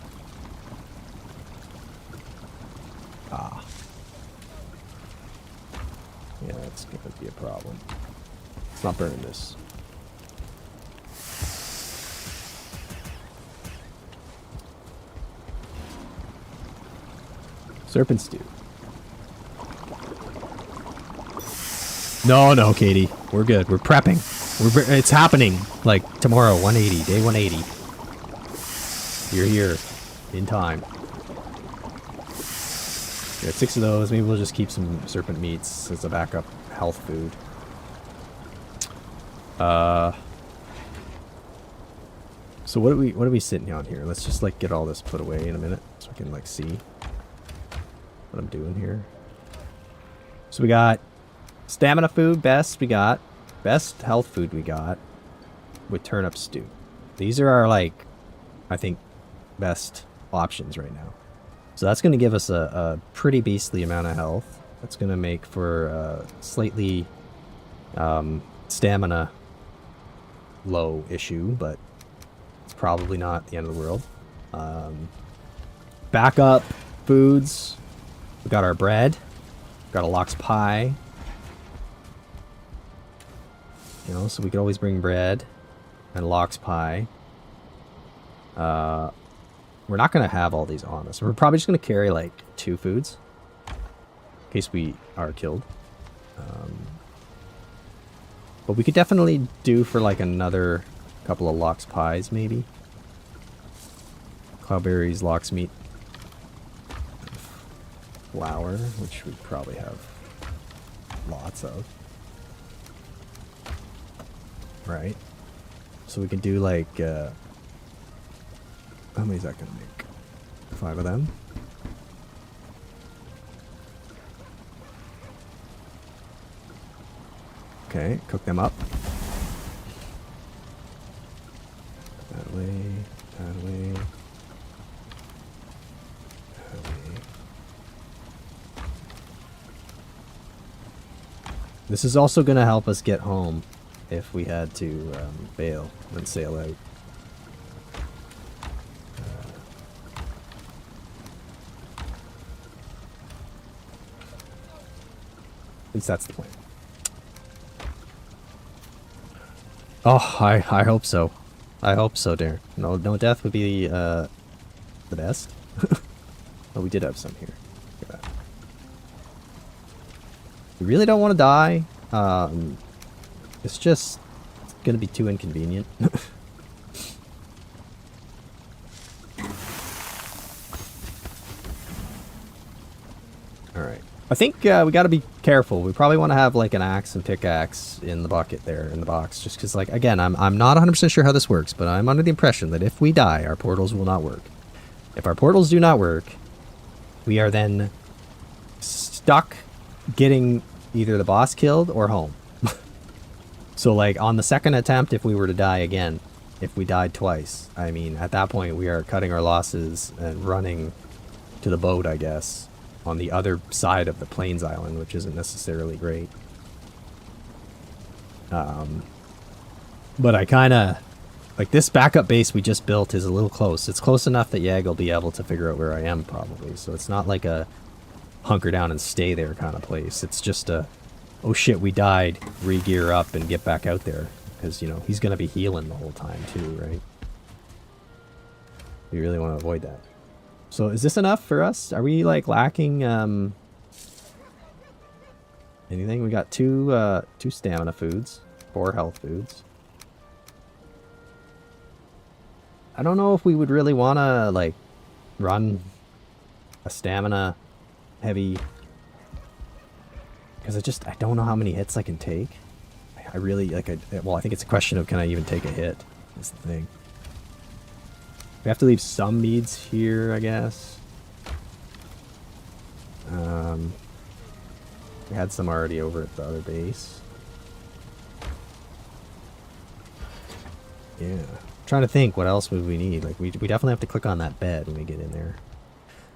Speaker 1: Ah. Yeah, that's gonna be a problem. Let's not burn this. Serpent stew. No, Katie. We're good. We're prepping. It's happening. Like tomorrow, 180. Day 180. You're here. In time. We got 6 of those. Maybe we'll just keep some serpent meats as a backup health food. So what are we sitting on here? Let's just like get all this put away in a minute so we can like see what I'm doing here. So we got stamina food, best we got. Best health food we got with turnip stew. These are our, like, I think, best options right now. So that's going to give us a pretty beastly amount of health. That's going to make for a slightly stamina low issue, but it's probably not the end of the world. Backup foods. We got our bread. We got a lox pie. You know, so we could always bring bread and lox pie. We're not going to have all these on us. We're probably just going to carry like 2 foods in case we are killed. But we could definitely do for like another couple of lox pies maybe. Cloudberries, lox meat, flour, which we probably have lots of. Right. So we can do like, how many is that going to make? 5 of them. Okay, cook them up. That way, that way, that way. This is also going to help us get home if we had to bail and sail out. At least that's the plan. Oh, I hope so. I hope so, Darren. No death would be the best. Oh, we did have some here. Look at that. We really don't want to die. It's just gonna be too inconvenient. Alright. I think we gotta be careful. We probably want to have like an axe and pickaxe in the bucket there, in the box. Just because, like, again, I'm not 100% sure how this works, but I'm under the impression that if we die, our portals will not work. If our portals do not work, we are then stuck getting either the boss killed or home. So, like, on the second attempt, if we were to die again, if we died twice, I mean, at that point, we are cutting our losses and running to the boat, I guess, on the other side of the Plains Island, which isn't necessarily great. But I kind of... Like, this backup base we just built is a little close. It's close enough that Yag will be able to figure out where I am, probably. So it's not like a hunker down and stay there kind of place. It's just a... Oh shit, we died, re-gear up and get back out there. Because, you know, he's going to be healing the whole time too, right? We really want to avoid that. So is this enough for us? Are we, like, lacking anything? We got two stamina foods, 4 health foods. I don't know if we would really want to, like, run a stamina heavy... Because I don't know how many hits I can take. I really, like, well, I think it's a question of can I even take a hit, is the thing. We have to leave some meads here, I guess. We had some already over at the other base. Yeah. trying to think what else would we need. Like we definitely have to click on that bed when we get in there.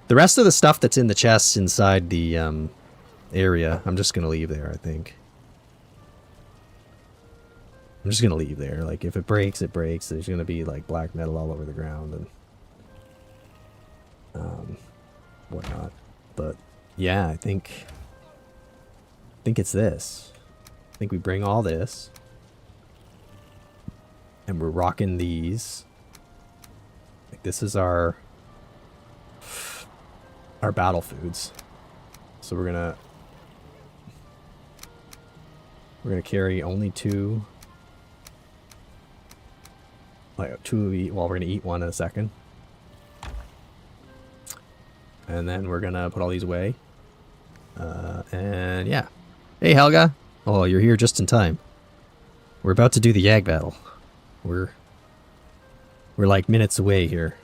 Speaker 1: The rest of the stuff that's in the chests inside the area, I'm just gonna leave there, I think. I'm just gonna leave there. Like if it breaks, it breaks. There's gonna be like black metal all over the ground and whatnot. But yeah, I think it's this. I think we bring all this. And we're rocking these. Like this is our battle foods. So we're gonna carry only two. Like two of each. Well, we're gonna eat one in a second. And then we're gonna put all these away. And yeah. Hey Helga. Oh, you're here just in time. We're about to do the Yag battle. We're like minutes away here.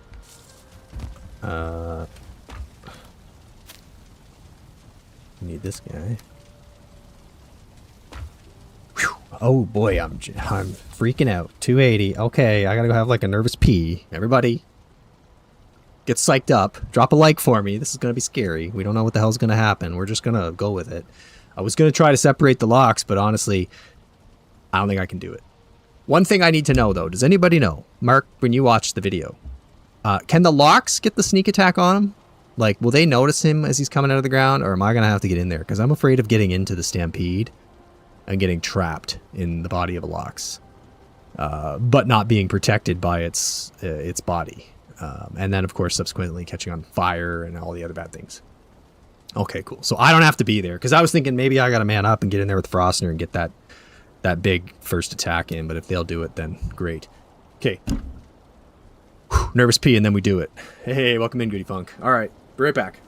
Speaker 1: Need this guy. Whew. Oh boy, I'm freaking out. 280. Okay, I gotta go have like a nervous pee. Everybody, get psyched up. Drop a like for me. This is gonna be scary. We don't know what the hell's gonna happen. We're just gonna go with it. I was gonna try to separate the locks, but honestly, I don't think I can do it. One thing I need to know, though. Does anybody know? Mark, when you watch the video, can the locks get the sneak attack on him? Like, will they notice him as he's coming out of the ground? Or am I going to have to get in there? Because I'm afraid of getting into the stampede and getting trapped in the body of a lox. But not being protected by its body. And then, of course, subsequently catching on fire and all the other bad things. Okay, cool. So I don't have to be there. Because I was thinking maybe I got to man up and get in there with Frostner and get that big first attack in, but if they'll do it, then great. Okay. Nervous pee, and then we do it. Hey, welcome in, Goody Funk. All right, be right back.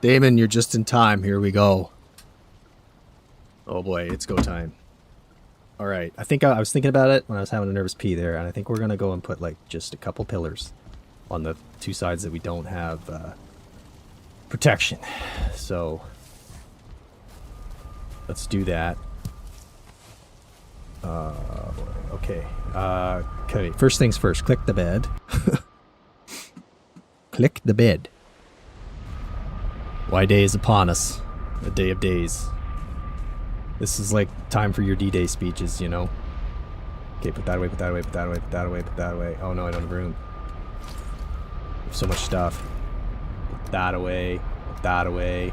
Speaker 1: Damon, you're just in time. Here we go. Oh boy, it's go time. All right, I think I was thinking about it when I was having a nervous pee there, and I think we're gonna go and put like just a couple pillars on the two sides that we don't have protection. So let's do that. Okay. Okay. First things first. Click the bed. Click the bed. Y day is upon us. A day of days. This is like time for your D-Day speeches, you know? Okay, put that away, put that away, put that away, put that away, put that away. Oh no, I don't have room. There's so much stuff. Put that away, put that away.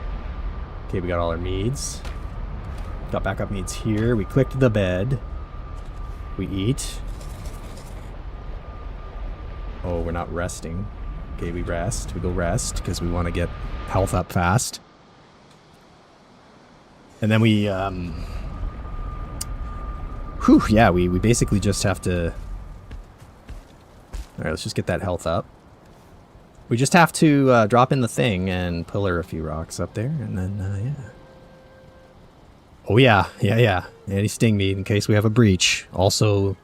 Speaker 1: Okay, we got all our meads. Got backup meads here. We clicked the bed. We eat. Oh, we're not resting. Okay, we rest. We go rest because we want to get health up fast. And then we, yeah, we basically just have to... Alright, let's just get that health up. We just have to drop in the thing and pillar a few rocks up there, and then, yeah. Oh, yeah, Anti-sting meat in case we have a breach. Also,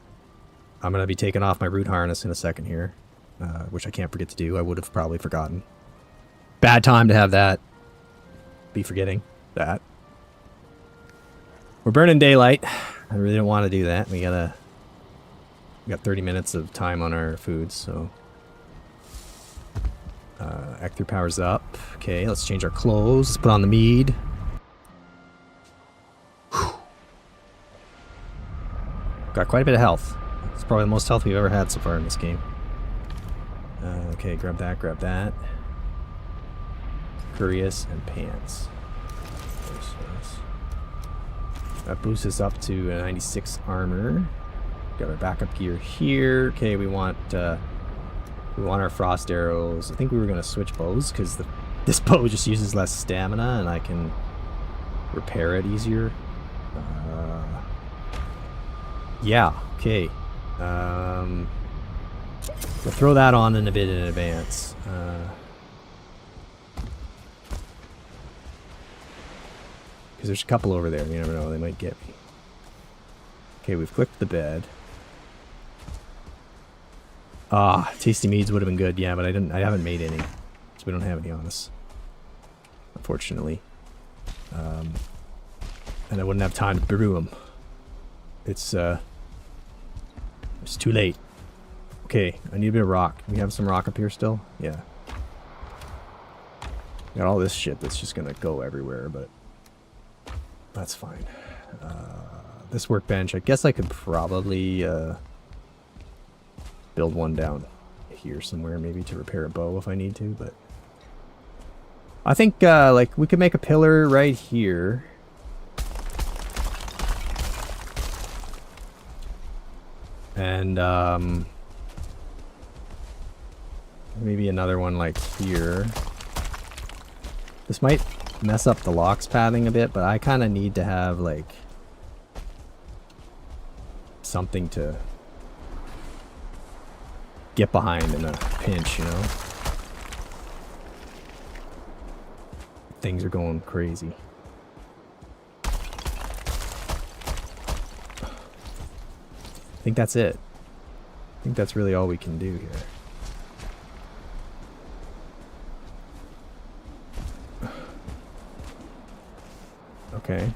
Speaker 1: I'm going to be taking off my root harness in a second here, which I can't forget to do. I would have probably forgotten. Bad time to have that. Be forgetting that. We're burning daylight. I really don't want to do that. We got 30 minutes of time on our food, so... Ector power's up. Okay, let's change our clothes. Let's put on the mead. Whew. Got quite a bit of health. It's probably the most health we've ever had so far in this game. Okay, grab that, grab that. Curious and pants. That boosts us up to 96 armor. Got our backup gear here. Okay, we want our frost arrows. I think we were gonna switch bows because this bow just uses less stamina, and I can repair it easier. Yeah. Okay. We'll throw that on in a bit in advance. Because there's a couple over there. You never know, they might get me. Okay, we've clicked the bed. Ah, tasty meads would have been good, yeah, but I haven't made any. So we don't have any on us. Unfortunately. And I wouldn't have time to brew them. It's too late. Okay, I need a bit of rock. We have some rock up here still? Yeah. Got all this shit that's just gonna go everywhere, but that's fine. This workbench, I guess I could probably build one down here somewhere, maybe to repair a bow if I need to, but I think like we could make a pillar right here. And maybe another one like here. This might mess up the locks padding a bit, but I kind of need to have like something to get behind in a pinch, you know? Things are going crazy. I think that's it. I think that's really all we can do here. Okay.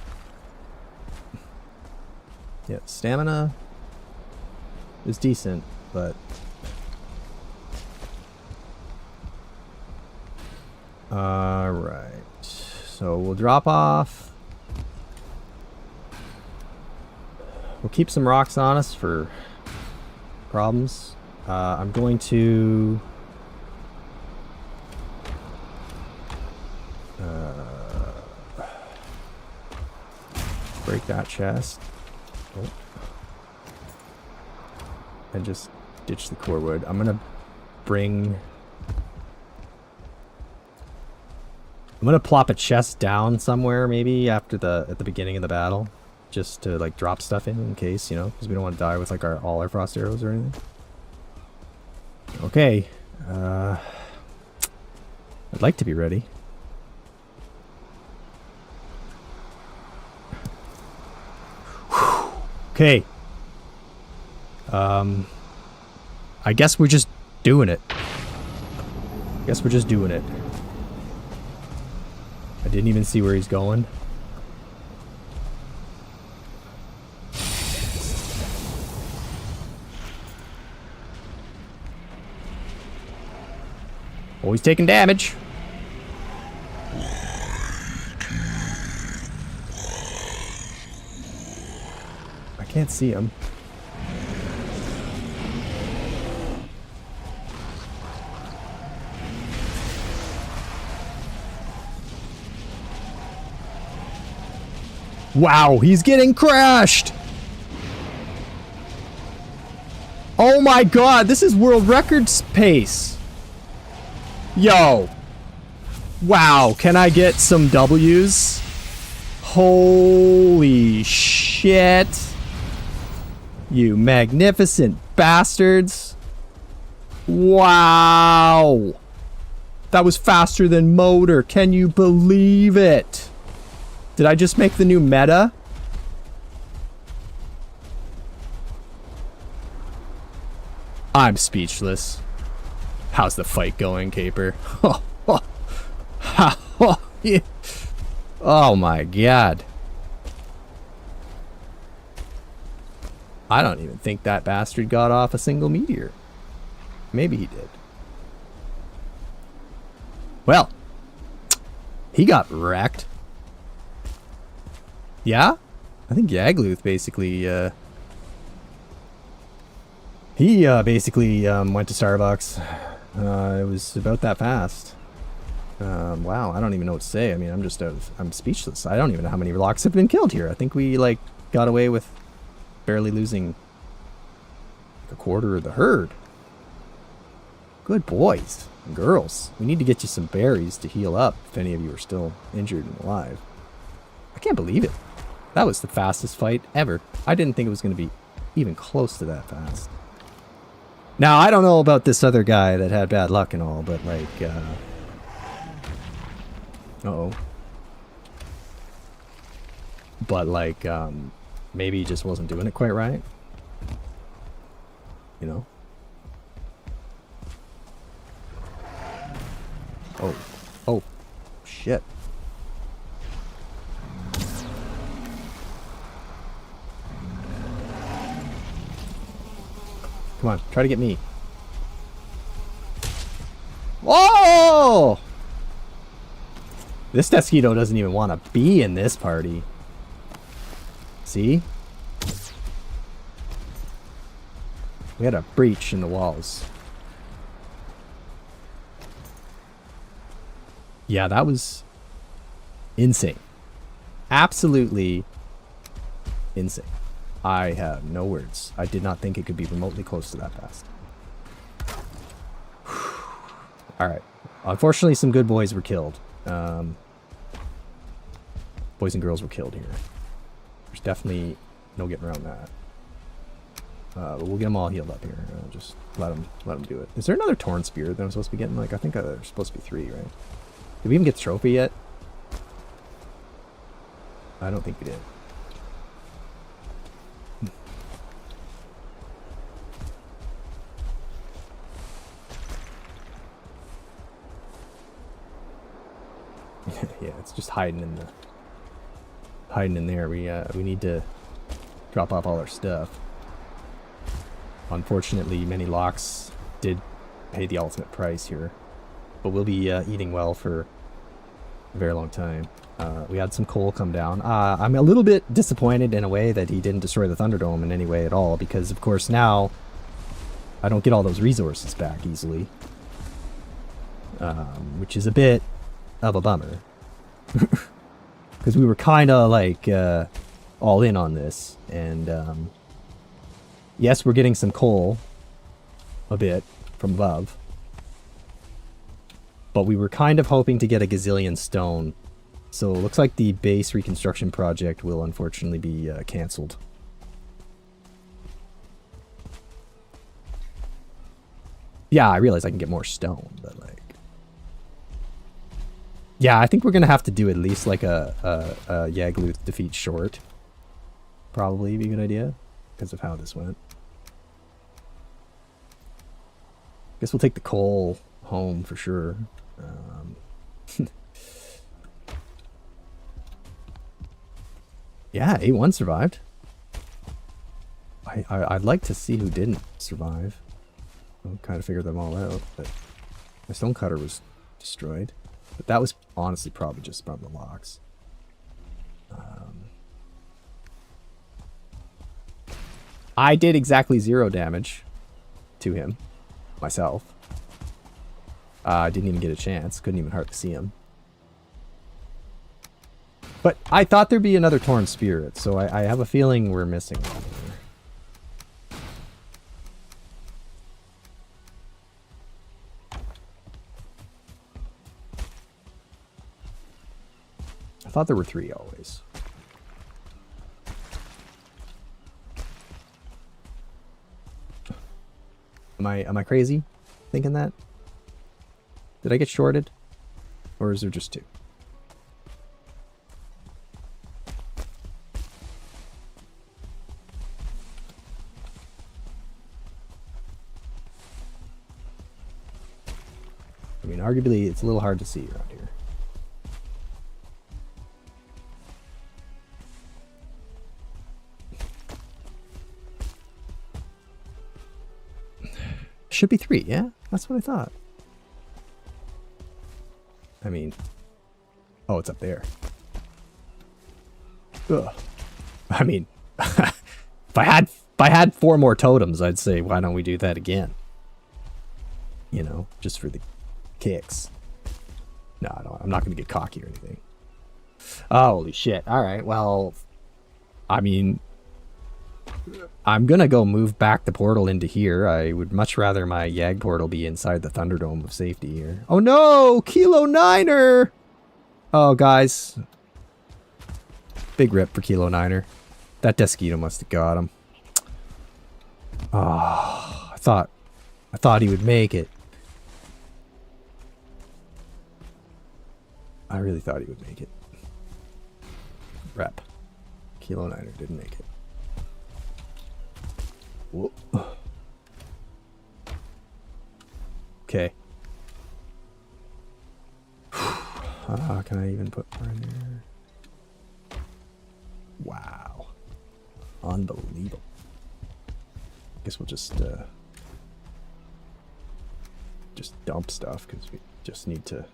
Speaker 1: Yeah, stamina is decent, but alright. So we'll drop off. We'll keep some rocks on us for problems. I'm going to break that chest. Oh. And just ditch the core wood. I'm gonna plop a chest down somewhere, maybe at the beginning of the battle, just to like drop stuff in case, you know, because we don't want to die with like all our frost arrows or anything. Okay, I'd like to be ready. Okay. I guess we're just doing it. I didn't even see where he's going. Oh, he's taking damage. can't see him. Wow, he's getting crashed! Oh my god, this is world record pace. Yo. Wow, can I get some W's? Holy shit. You magnificent bastards. Wow. That was faster than motor. Can you believe it? Did I just make the new meta? I'm speechless. How's the fight going, Caper? Oh my god. I don't even think that bastard got off a single meteor. Maybe he did. Well, he got wrecked. Yeah? I think Yagluth basically, he basically went to Starbucks. It was about that fast. Wow, I don't even know what to say. I mean, I'm speechless. I don't even know how many locks have been killed here. I think we, like, got away with barely losing a quarter of the herd. Good boys and girls. We need to get you some berries to heal up if any of you are still injured and alive. I can't believe it. That was the fastest fight ever. I didn't think it was going to be even close to that fast. Now, I don't know about this other guy that had bad luck and all, but like, uh-oh. But like, maybe he just wasn't doing it quite right. You know? Oh. Oh. Shit. Come on, try to get me. Whoa! This Mosquito doesn't even want to be in this party. See? We had a breach in the walls. Yeah, that was insane. Absolutely insane. I have no words. I did not think it could be remotely close to that fast. Alright. Unfortunately, some good boys were killed. Boys and girls were killed here. There's definitely no getting around that. But we'll get them all healed up here. Just let them do it. Is there another Torn Spear that I'm supposed to be getting? Like, I think there's supposed to be 3, right? Did we even get the trophy yet? I don't think we did. Yeah, it's just hiding in there. We need to drop off all our stuff. Unfortunately, many locks did pay the ultimate price here, but we'll be eating well for a very long time. We had some coal come down. I'm a little bit disappointed in a way that he didn't destroy the Thunderdome in any way at all, because of course now I don't get all those resources back easily, which is a bit of a bummer. Because we were kind of like all in on this, and yes, we're getting some coal a bit from above, but we were kind of hoping to get a gazillion stone, so it looks like the base reconstruction project will unfortunately be cancelled. Yeah, I realize I can get more stone, but like, yeah, I think we're gonna have to do at least like a Yagluth defeat short. Probably be a good idea because of how this went. Guess we'll take the coal home for sure. Yeah, A1 survived. I'd like to see who didn't survive. I'll kind of figure them all out, but my stonecutter was destroyed. But that was honestly probably just from the locks. I did exactly 0 damage to him myself. I didn't even get a chance. Couldn't even hardly see him. But I thought there'd be another Torn Spirit, so I have a feeling we're missing one here. I thought there were 3 always. Am I crazy thinking that? Did I get shorted? Or is there just 2? I mean, arguably, it's a little hard to see around here. Should be 3, yeah? That's what I thought. I mean... Oh, it's up there. Ugh. I mean... if I had 4 more totems, I'd say, why don't we do that again? You know, just for the kicks. No, I'm not going to get cocky or anything. Oh, holy shit. Alright, well... I mean... I'm going to go move back the portal into here. I would much rather my Yag portal be inside the Thunderdome of safety here. Oh no! Kilo 9er! Oh, guys. Big rip for Kilo 9er. That Desquito must have got him. Oh, I thought he would make it. I really thought he would make it. Rep. Kilo 9er didn't make it. Whoop. Okay. Can I even put more in there? Wow. Unbelievable. Guess we'll just dump stuff because we just need to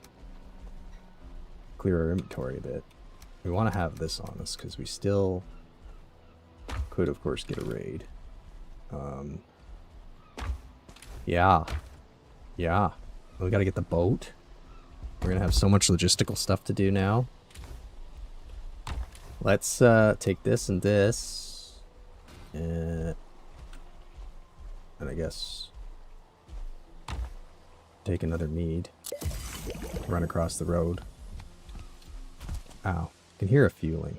Speaker 1: clear our inventory a bit. We want to have this on us because we still could, of course, get a raid. Yeah. We gotta get the boat. We're gonna have so much logistical stuff to do now. Let's take this and this. And I guess take another mead. Run across the road. Ow. I can hear a fueling.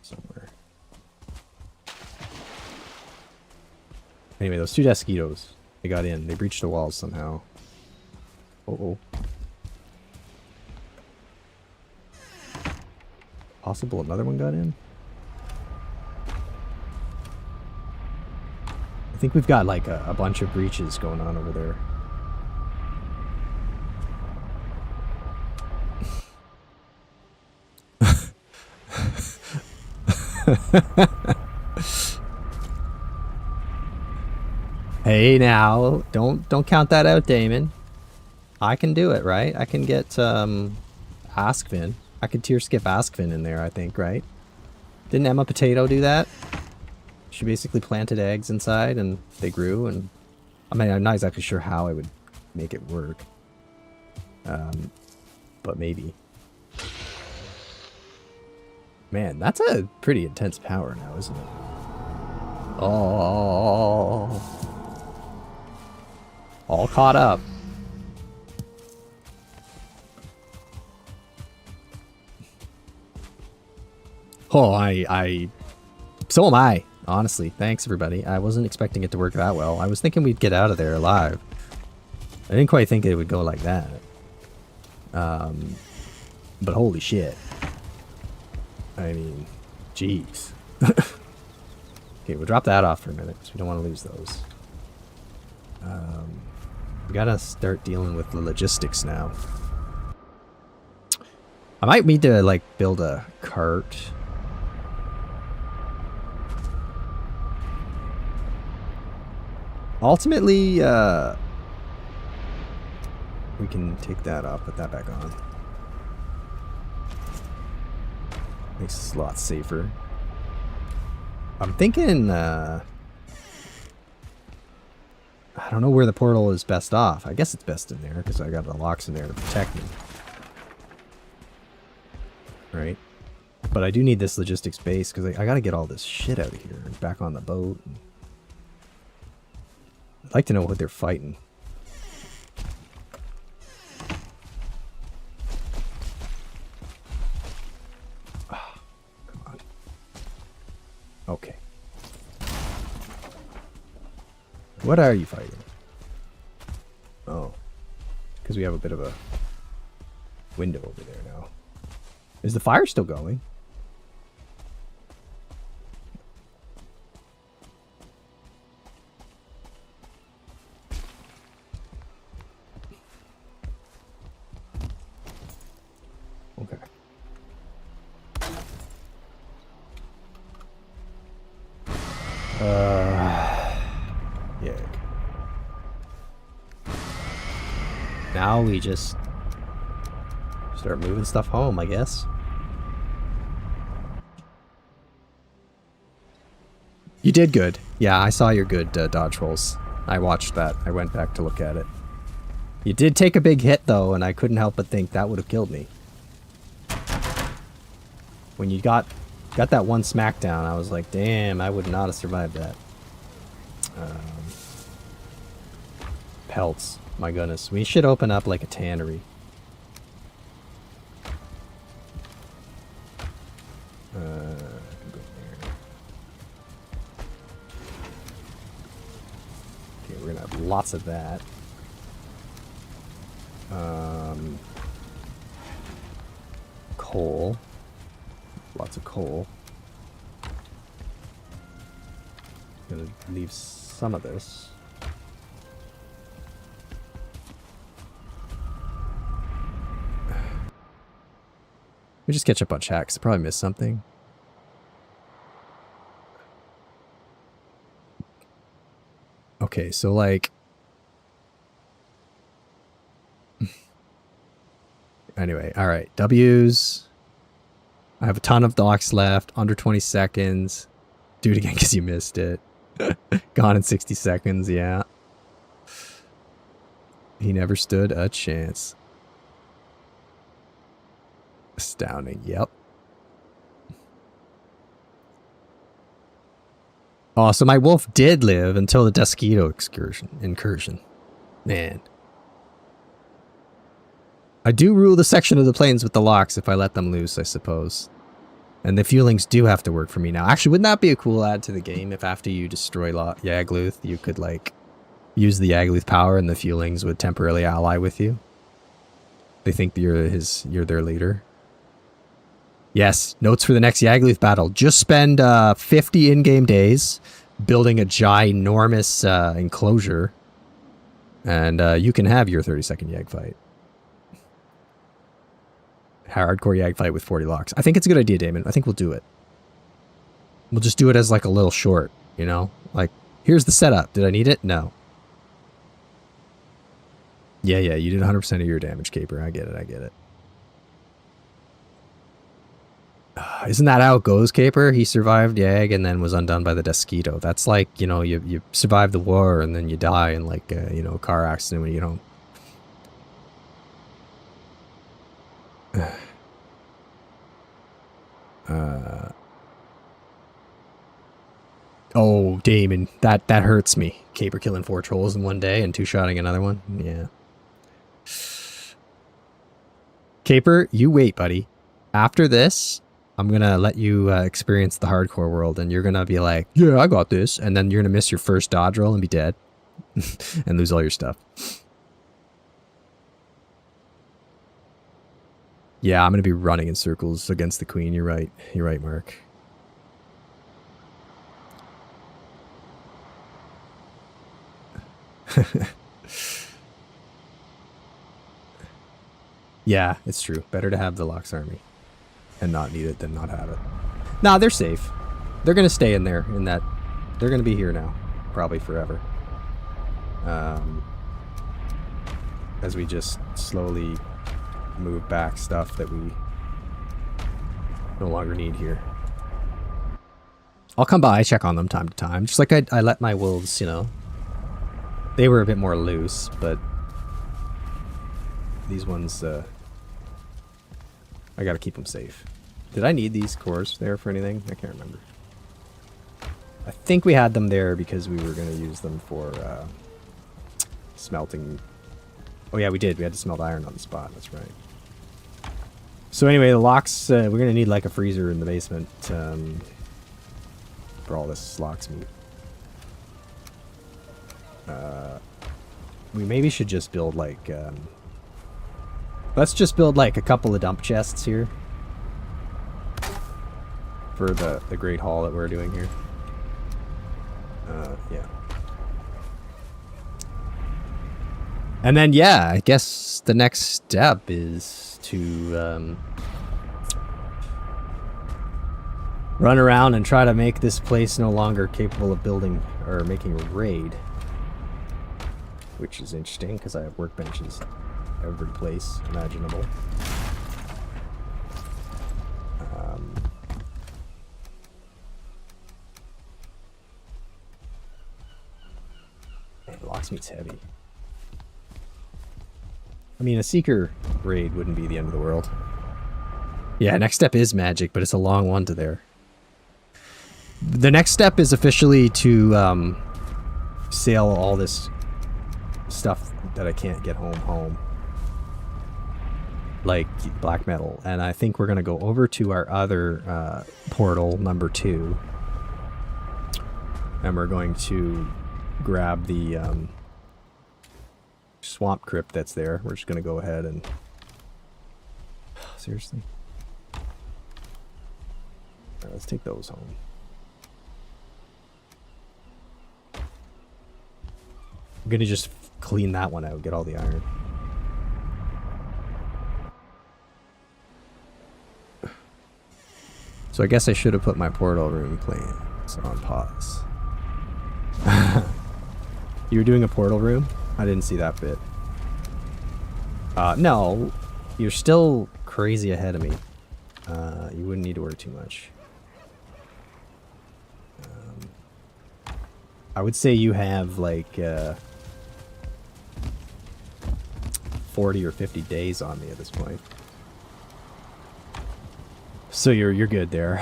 Speaker 1: Somewhere. Anyway, those 2 Desquitos, they got in. They breached the walls somehow. Uh-oh. Possible another one got in? I think we've got like a bunch of breaches going on over there. Hey now, don't count that out, Damon. I can do it, right? I can get Askvin. I could tier skip Askvin in there, I think, right? Didn't Emma Potato do that? She basically planted eggs inside and they grew, and I mean, I'm not exactly sure how I would make it work. But maybe. Man, that's a pretty intense power now, isn't it? Oh, all caught up. Oh, so am I, honestly. Thanks, everybody. I wasn't expecting it to work that well. I was thinking we'd get out of there alive. I didn't quite think it would go like that. But holy shit. I mean, jeez. Okay, we'll drop that off for a minute because we don't want to lose those. We gotta start dealing with the logistics now. I might need to, like, build a cart. Ultimately, we can take that off, put that back on. Makes us a lot safer. I'm thinking, I don't know where the portal is best off. I guess it's best in there because I got the locks in there to protect me. Right? But I do need this logistics base because I got to get all this shit out of here and back on the boat. I'd like to know what they're fighting. Oh, come on. Okay. What are you fighting? Oh. Because we have a bit of a window over there now. Is the fire still going? Okay. Yeah. Now we just start moving stuff home, I guess. You did good. Yeah, I saw your good dodge rolls. I watched that. I went back to look at it. You did take a big hit, though, and I couldn't help but think that would have killed me. When you got that one smackdown, I was like, damn, I would not have survived that. Pelts. My goodness. We should open up like a tannery. Okay, we're gonna have lots of that. Coal. Lots of coal. Gonna leave some of this. We just catch up on chat 'cause I probably missed something. Okay, so like... Anyway, alright. W's. I have a ton of docks left. Under 20 seconds. Do it again because you missed it. Gone in 60 seconds, yeah. He never stood a chance. Astounding, yep. Oh, so my wolf did live until the Desquito incursion. Man. I do rule the section of the plains with the locks if I let them loose, I suppose. And the fuelings do have to work for me now. Actually, wouldn't that be a cool add to the game if after you destroy Yagluth, you could, like, use the Yagluth power and the fuelings would temporarily ally with you? They think that you're their leader. Yes, notes for the next Yagluth battle. Just spend 50 in-game days building a ginormous enclosure, and you can have your 30-second Yag fight. Hardcore Yag fight with 40 locks. I think it's a good idea, Damon. I think we'll do it. We'll just do it as like a little short, you know? Like, here's the setup. Did I need it? No. Yeah, you did 100% of your damage, Caper. I get it. Isn't that how it goes, Caper? He survived Yag and then was undone by the Desquito. That's like, you know, you survive the war and then you die in like, you know, a car accident when you get home. Oh, Damon, that hurts me. Caper killing 4 trolls in one day and 2-shotting another one. Yeah. Caper, you wait, buddy. After this, I'm gonna let you experience the hardcore world, and you're gonna be like, yeah, I got this, and then you're gonna miss your first dodge roll and be dead. And lose all your stuff. Yeah, I'm gonna be running in circles against the queen. You're right, Mark. Yeah, it's true. Better to have the Lox army and not need it than not have it. Nah, they're safe. They're gonna stay in there. They're gonna be here now, probably forever. As we just slowly move back stuff that we no longer need here. I'll come by, check on them time to time. Just like I let my wolves, you know. They were a bit more loose, but these ones, I gotta keep them safe. Did I need these cores there for anything? I can't remember. I think we had them there because we were going to use them for smelting. Oh yeah, we did. We had to smelt iron on the spot. That's right. So anyway, the locks, we're going to need like a freezer in the basement for all this lox meat. We maybe should just build like... let's just build like a couple of dump chests here. For the great haul that we're doing here. Yeah. And then, yeah, I guess the next step is to run around and try to make this place no longer capable of building or making a raid. Which is interesting because I have workbenches every place imaginable. Man, locksmith's heavy. I mean, a seeker raid wouldn't be the end of the world. Yeah, next step is magic, but it's a long one to there. The next step is officially to sail all this stuff that I can't get home. Like black metal. And I think we're going to go over to our other portal, number 2. And we're going to grab the swamp crypt that's there. We're just going to go ahead and... Seriously? Alright, let's take those home. I'm going to just clean that one out, get all the iron. So I guess I should have put my portal room plans on pause. You were doing a portal room? I didn't see that bit. No, you're still crazy ahead of me. You wouldn't need to worry too much. I would say you have like 40 or 50 days on me at this point. So you're good there.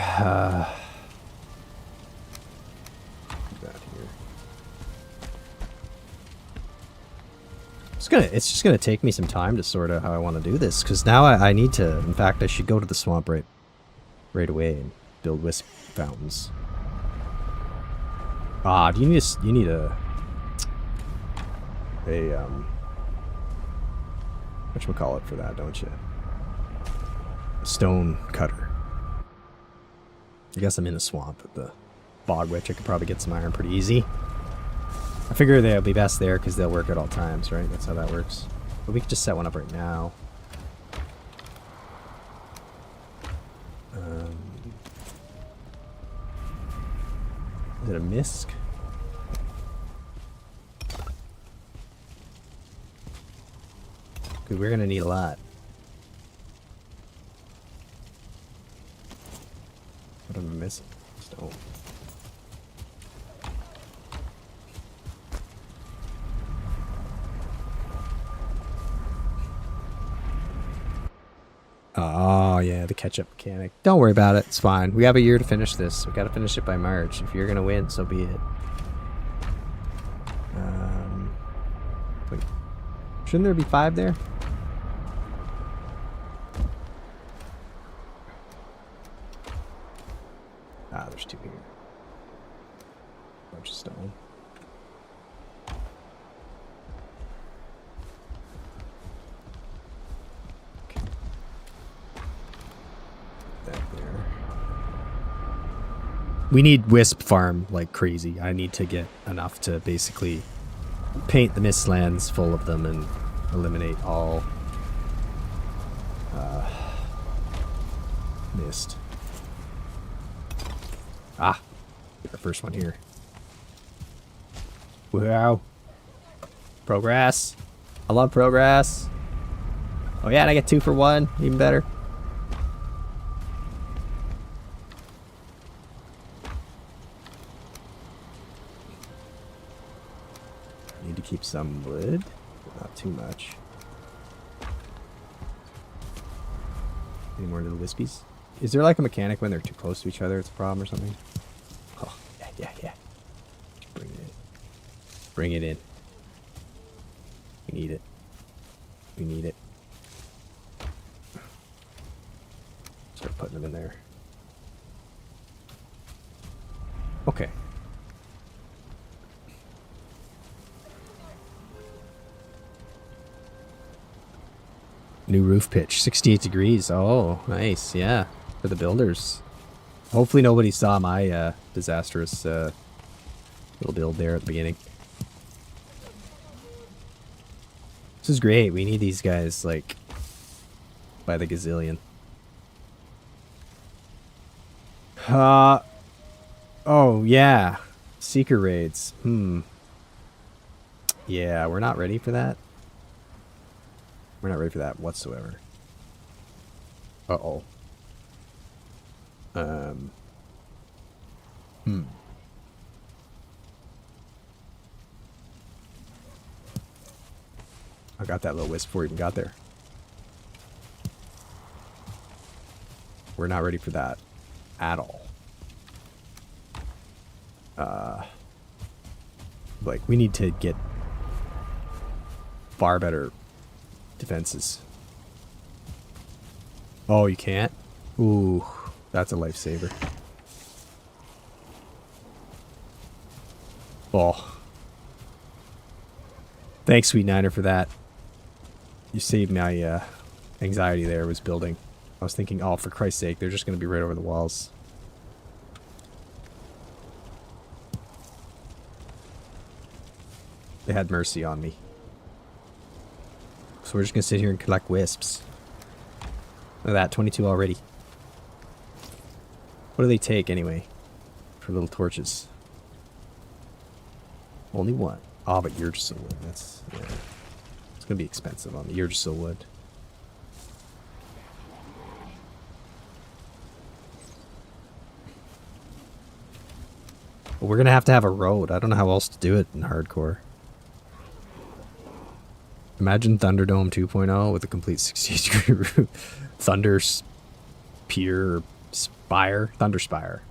Speaker 1: It's just gonna take me some time to sort out how I want to do this, because now I need to. In fact, I should go to the swamp right away and build wisp fountains. Ah, you need a whatchamacallit for that, don't you? A stone cutter. I guess I'm in the swamp at the bog witch. I could probably get some iron pretty easy. I figure they'll be best there because they'll work at all times, right? That's how that works. But we could just set one up right now. Is it a misc? Good, we're gonna need a lot. What am I missing? Stone. Oh, yeah, the catch-up mechanic. Don't worry about it. It's fine. We have a year to finish this. We got to finish it by March. If you're going to win, so be it. Wait. Shouldn't there be 5 there? Ah, there's 2 here. Bunch of stone. We need wisp farm like crazy. I need to get enough to basically paint the mistlands full of them and eliminate all mist. Ah, the first one here. Wow. Progress. I love progress. Oh yeah, and I get 2 for 1. Even better. keep some wood, but not too much. Any more little wispies? Is there like a mechanic when they're too close to each other? It's a problem or something? Oh, yeah. Bring it in. Bring it in. We need it. We need it. Start putting them in there. Okay. New roof pitch, 68 degrees. Oh, nice. Yeah, for the builders. Hopefully nobody saw my disastrous little build there at the beginning. This is great. We need these guys, like, by the gazillion. Oh, yeah. Seeker raids. Yeah, we're not ready for that. We're not ready for that whatsoever. Uh-oh. I got that little wisp before we even got there. We're not ready for that at all. Like, we need to get far better defenses. Oh, you can't? Ooh, that's a lifesaver. Oh. Thanks, Sweet Niner, for that. You saved my anxiety there, was building. I was thinking, oh, for Christ's sake, they're just going to be right over the walls. They had mercy on me. So we're just going to sit here and collect wisps. Look at that, 22 already. What do they take anyway? For little torches. Only one. Oh, but Urgisil wood. That's, yeah. It's going to be expensive on the Urgisil wood. But we're going to have a road. I don't know how else to do it in hardcore. Imagine Thunderdome 2.0 with a complete 60-degree roof. Thunder Pier Spire. Thunder Spire.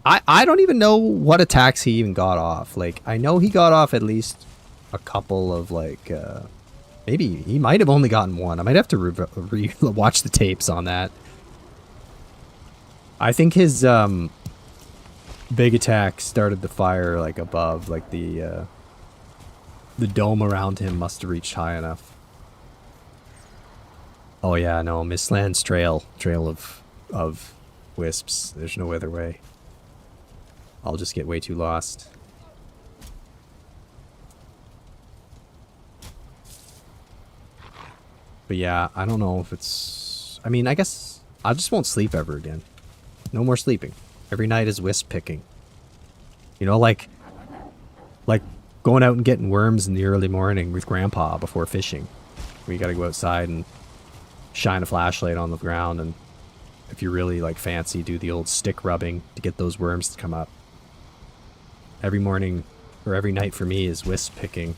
Speaker 1: I don't even know what attacks he even got off. Like, I know he got off at least a couple of, like, maybe he might have only gotten one. I might have to watch the tapes on that. I think his big attack started the fire, like, above, like, the dome around him must have reached high enough. Oh yeah, no, Mistland's trail of wisps. There's no other way. I'll just get way too lost. But yeah, I don't know if it's... I mean, I guess I just won't sleep ever again. No more sleeping. Every night is wisp picking. You know, like going out and getting worms in the early morning with Grandpa before fishing. Where you gotta go outside and shine a flashlight on the ground, and if you're really, like, fancy, do the old stick rubbing to get those worms to come up. Every morning, or every night for me, is wisp picking.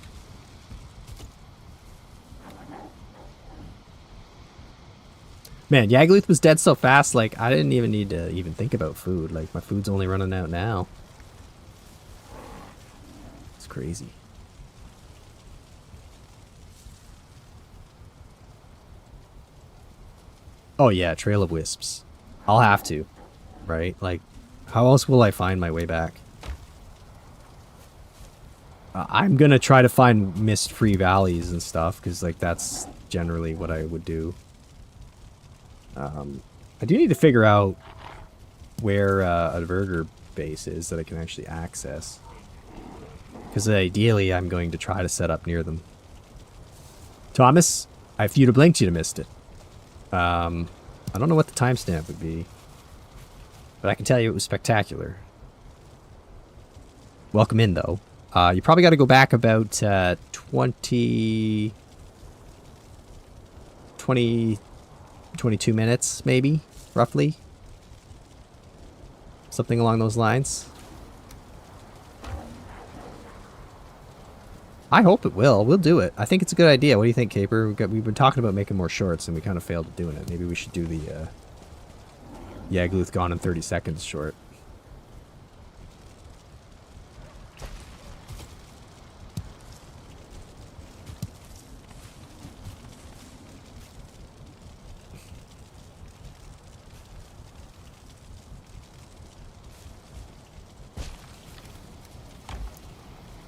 Speaker 1: Man, Yagluth was dead so fast, like, I didn't even need to even think about food. Like, my food's only running out now. It's crazy. Oh yeah, Trail of Wisps. I'll have to, right? Like, how else will I find my way back? I'm gonna try to find mist-free valleys and stuff, because, like, that's generally what I would do. I do need to figure out where a Verger base is that I can actually access. Because ideally, I'm going to try to set up near them. Thomas, if you'd have blinked, you'd have missed it. I don't know what the timestamp would be, but I can tell you it was spectacular. Welcome in, though. You probably got to go back about 22 minutes, maybe, roughly. Something along those lines. I hope it will. We'll do it. I think it's a good idea. What do you think, Caper? We've been talking about making more shorts, and we kind of failed at doing it. Maybe we should do the Yagluth gone in 30 seconds short.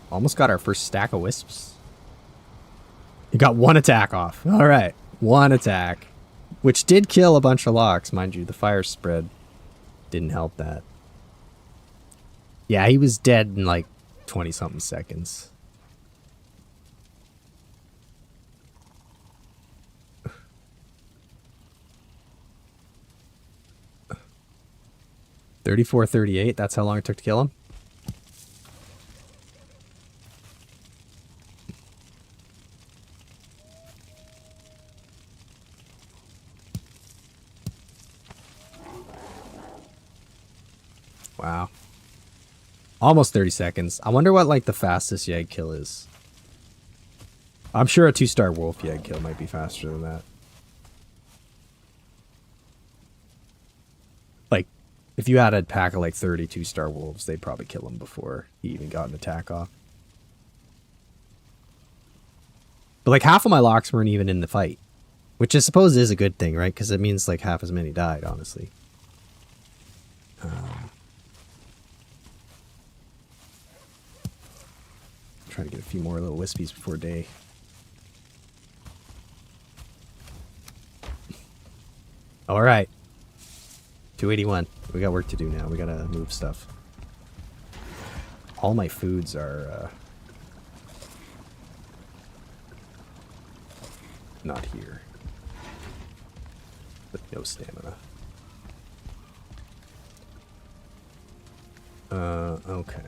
Speaker 1: Almost got our first stack of wisps. You got one attack off. All right. One attack. Which did kill a bunch of locks. Mind you, the fire spread didn't help that. Yeah, he was dead in like 20-something seconds. $34.38. That's how long it took to kill him. Wow. Almost 30 seconds. I wonder what, like, the fastest Yag kill is. I'm sure a 2-star wolf Yag kill might be faster than that. Like, if you had a pack of, like, 30 2-star wolves, they'd probably kill him before he even got an attack off. But, like, half of my locks weren't even in the fight. Which I suppose is a good thing, right? Because it means, like, half as many died, honestly. Try to get a few more little wispies before day. All right. 281. We got work to do now. We gotta move stuff. All my foods are not here. But no stamina. Okay.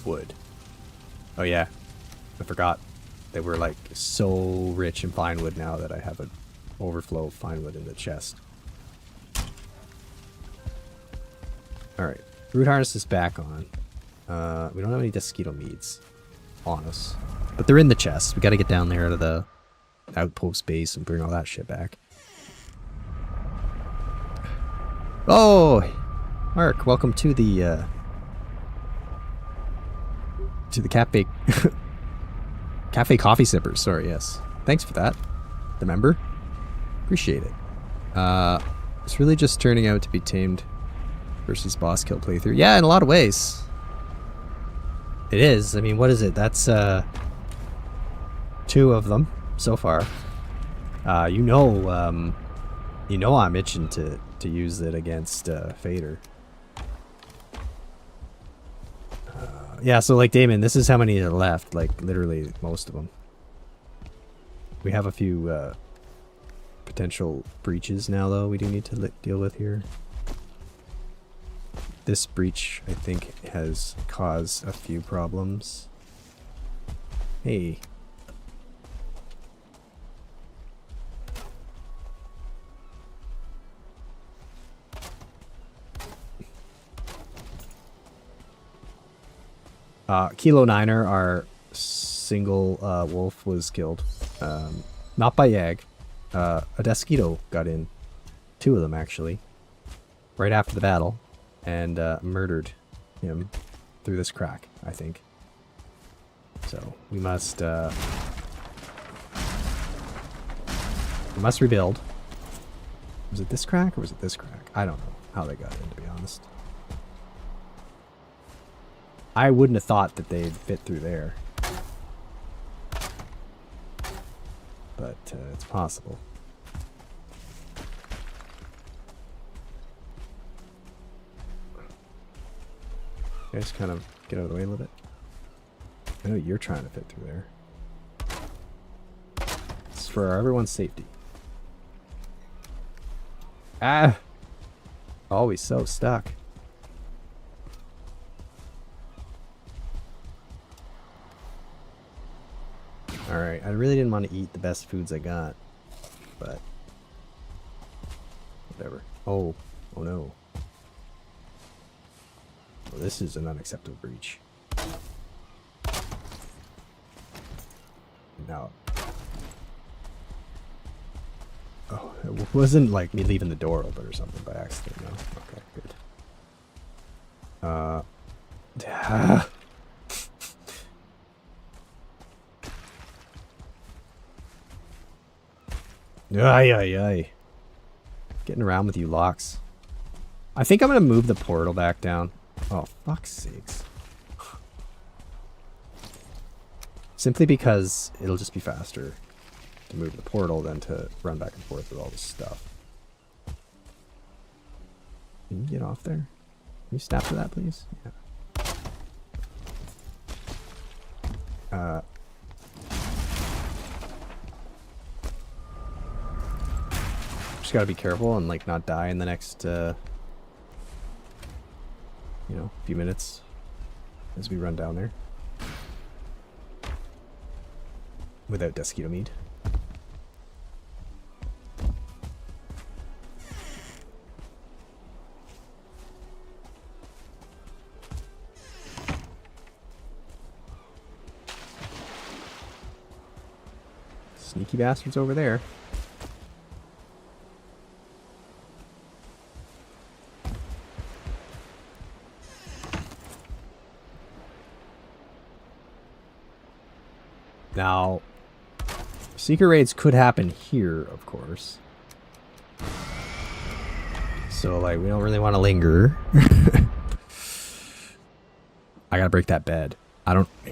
Speaker 1: Wood. Oh yeah, I forgot. They were like so rich in fine wood now that I have an overflow of fine wood in the chest. Alright, root harness is back on. We don't have any mosquito meats on us, but they're in the chest. We gotta get down there to the outpost base and bring all that shit back. Oh, Mark, welcome to the cafe cafe coffee sippers. Sorry, yes. Thanks for that. The member. Appreciate it. It's really just turning out to be tamed versus boss kill playthrough. Yeah, in a lot of ways. It is. I mean, what is it? That's 2 of them so far. You know I'm itching to use it against Fader. Yeah, so like Damon, this is how many are left. Like literally most of them. We have a few potential breaches now, though. We do need to deal with here. This breach, I think, has caused a few problems. Hey. Kilo Niner, our single wolf, was killed. Not by Yag. A Desquito got in. 2 of them, actually. Right after the battle. And murdered him through this crack, I think. So, we must rebuild. Was it this crack or was it this crack? I don't know how they got in, to be honest. I wouldn't have thought that they'd fit through there. But it's possible. You guys kind of get out of the way a little bit. I know you're trying to fit through there. It's for everyone's safety. Ah! Always so stuck. Alright, I really didn't want to eat the best foods I got, but whatever. Oh no. Well, this is an unacceptable breach. Now, oh, it wasn't like me leaving the door open or something by accident. No, okay, good. Ay, ay, ay. Getting around with you locks. I think I'm gonna move the portal back down. Oh, fuck's sakes. Simply because it'll just be faster to move the portal than to run back and forth with all this stuff. Can you get off there? Can you snap to that, please? Yeah. Just gotta be careful and like not die in the next, you know, few minutes as we run down there. Without Desquito mead. Sneaky bastards over there. Now, secret raids could happen here, of course. So, like, we don't really want to linger. I gotta break that bed.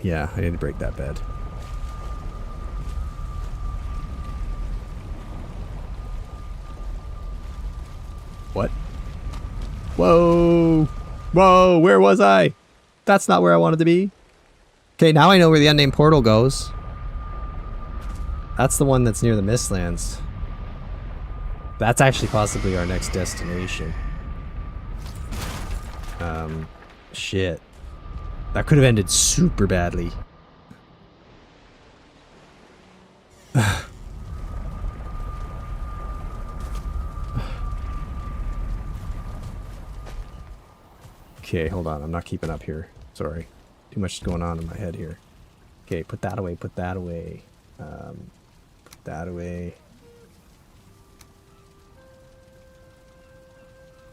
Speaker 1: Yeah, I need to break that bed. What? Whoa! Whoa, where was I? That's not where I wanted to be. Okay, now I know where the unnamed portal goes. That's the one that's near the Mistlands. That's actually possibly our next destination. Shit. That could have ended super badly. Okay, hold on. I'm not keeping up here. Sorry. Too much going on in my head here. Okay, put that away, put that away. Put that away.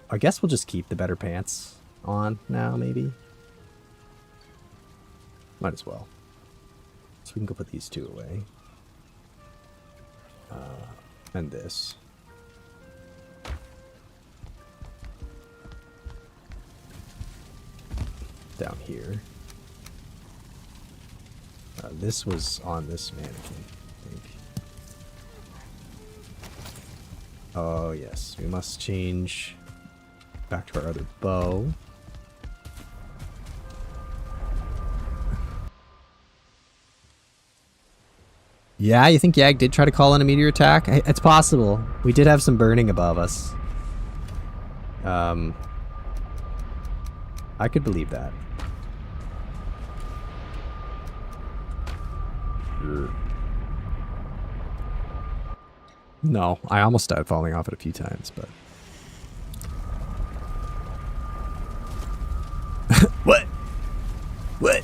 Speaker 1: I guess we'll just keep the better pants on now, maybe. Might as well. So we can go put these two away. And this. Down here. This was on this mannequin, I think. Oh, yes. We must change back to our other bow. Yeah, you think Yag did try to call in a meteor attack? It's possible. We did have some burning above us. I could believe that. No, I almost died falling off it a few times, but... What? What?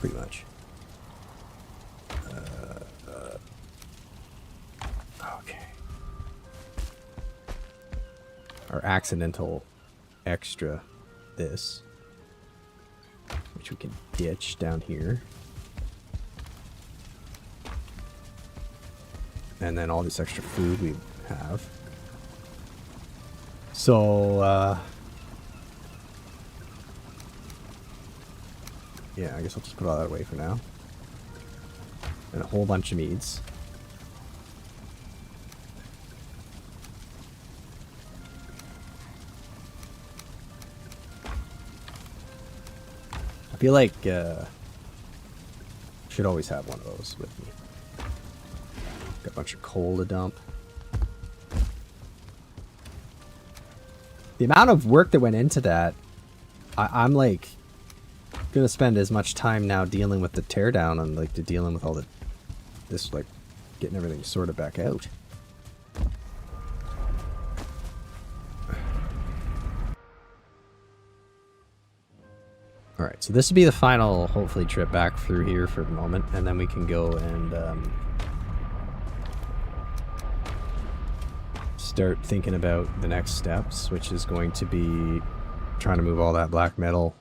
Speaker 1: Pretty much. Okay. Our accidental extra this, which we can ditch down here. And then all this extra food we have. So, yeah, I guess I'll just put all that away for now. And a whole bunch of meads. I feel like, should always have one of those with me. Got a bunch of coal to dump. The amount of work that went into that, I'm like gonna spend as much time now dealing with the teardown and like dealing with all the this, like getting everything sorted back out. Alright, so this would be the final, hopefully, trip back through here for the moment, and then we can go and start thinking about the next steps, which is going to be trying to move all that black metal,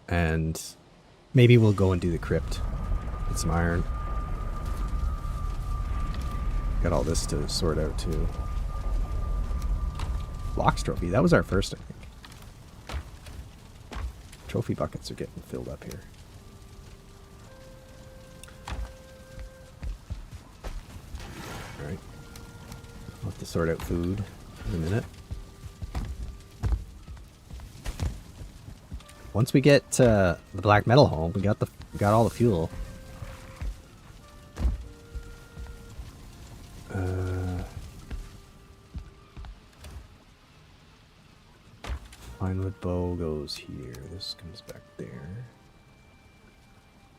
Speaker 1: and maybe we'll go and do the crypt. Get some iron. Got all this to sort out too. Locks trophy, that was our first, I think. Trophy buckets are getting filled up here. Alright. I'll have to sort out food in a minute. Once we get the black metal home, we got all the fuel. Pinewood bow goes here. This comes back there.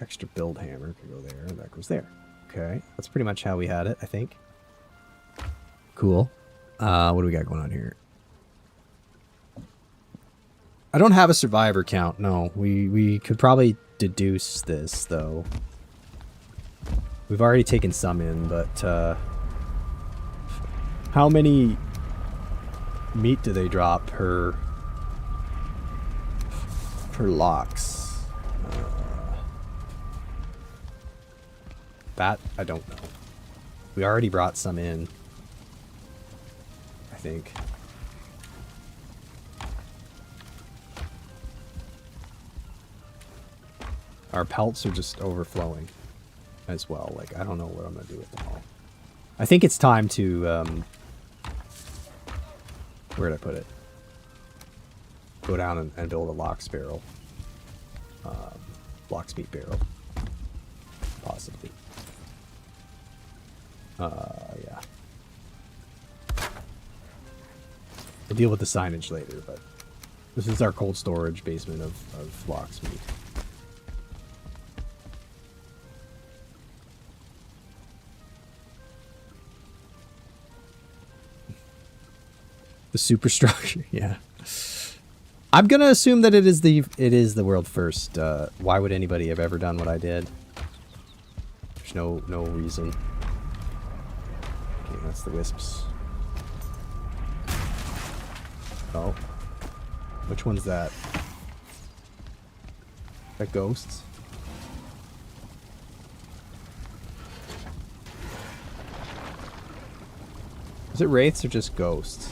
Speaker 1: Extra build hammer can go there. That goes there. Okay, that's pretty much how we had it, I think. Cool. What do we got going on here? I don't have a survivor count. No, we could probably deduce this though. We've already taken some in, but how many meat do they drop per locks? That I don't know. We already brought some in, I think. Our pelts are just overflowing as well. Like, I don't know what I'm gonna do with them all. I think it's time to where'd I put it? Go down and build a lox barrel. Locksmith barrel. Possibly. Yeah. We'll deal with the signage later, but this is our cold storage basement of locksmith. The superstructure, yeah. I'm gonna assume that it is the world first. Why would anybody have ever done what I did? There's no reason. Okay, that's the wisps. Oh, which one's that? That ghosts? Is it wraiths or just ghosts?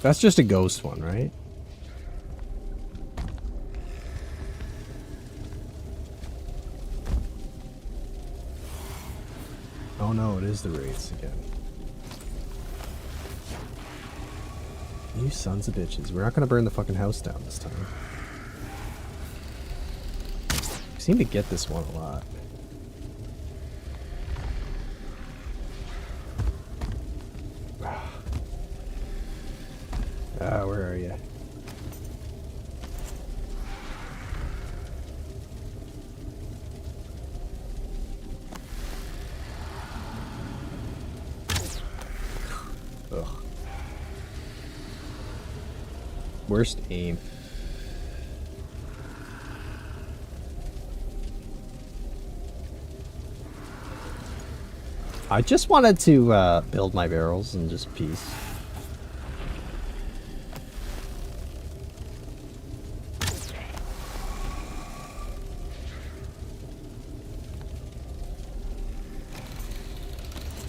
Speaker 1: That's just a ghost one, right? Oh no, it is the wraiths again. You sons of bitches. We're not gonna burn the fucking house down this time. We seem to get this one a lot. Where are you? Ugh. Worst aim. I just wanted to build my barrels and just peace.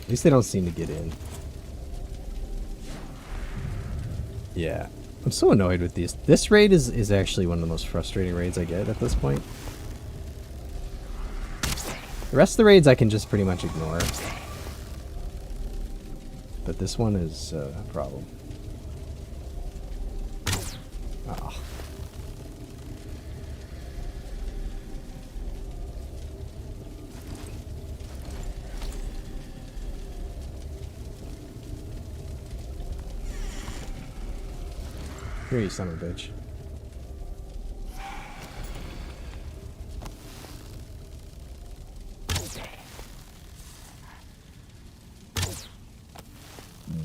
Speaker 1: At least they don't seem to get in. Yeah. I'm so annoyed with these. This raid is actually one of the most frustrating raids I get at this point. The rest of the raids I can just pretty much ignore. But this one is a problem. Oh. Here, you son of a bitch.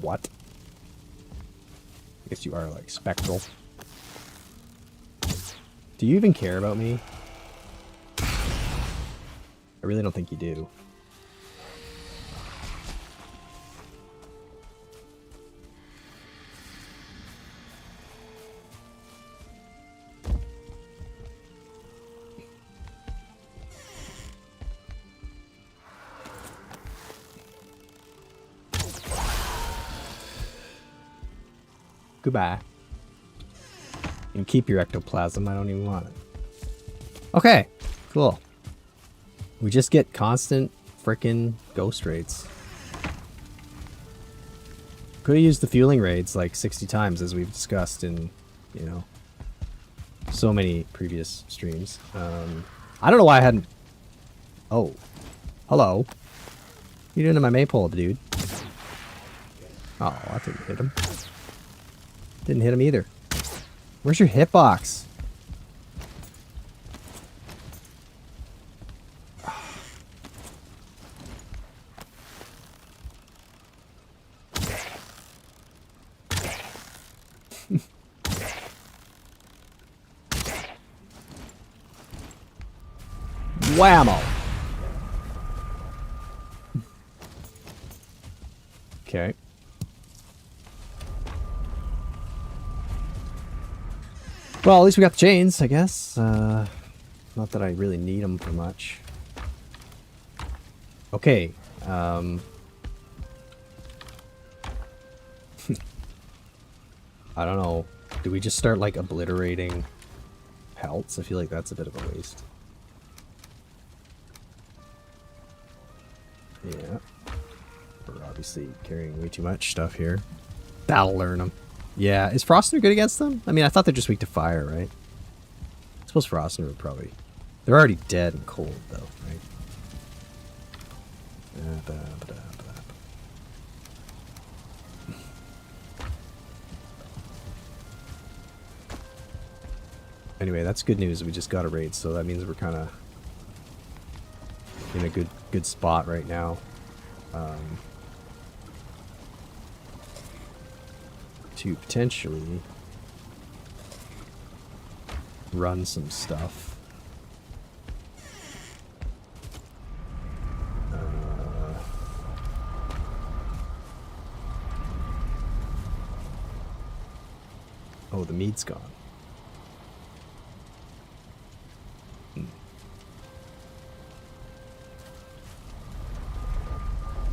Speaker 1: What? I guess you are like spectral. Do you even care about me? I really don't think you do. Goodbye. You can keep your ectoplasm. I don't even want it. Okay, cool. We just get constant frickin' ghost raids. Could have used the fueling raids like 60 times as we've discussed in, you know, so many previous streams. I don't know why I hadn't... Oh. Hello. What are you doing to my maypole, dude? Oh, I didn't hit him. Didn't hit him either. Where's your hitbox? Whammo. Okay. Well, at least we got the chains, I guess. Not that I really need them for much. Okay. I don't know. Do we just start, like, obliterating pelts? I feel like that's a bit of a waste. Yeah. We're obviously carrying way too much stuff here. That'll learn them. Yeah, is Frostner good against them? I mean, I thought they're just weak to fire, right? I suppose Frostner would probably... They're already dead and cold, though, right? Anyway, that's good news. We just got a raid, so that means we're kind of in a good spot right now. To potentially run some stuff. Oh, the meat's gone.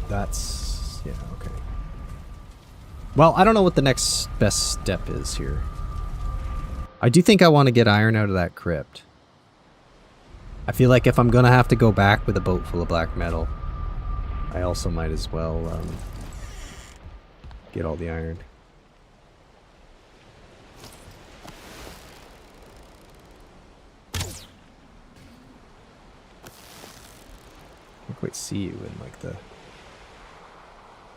Speaker 1: That's... yeah, okay. Well, I don't know what the next best step is here. I do think I want to get iron out of that crypt. I feel like if I'm going to have to go back with a boat full of black metal, I also might as well get all the iron. I can't quite see you in like the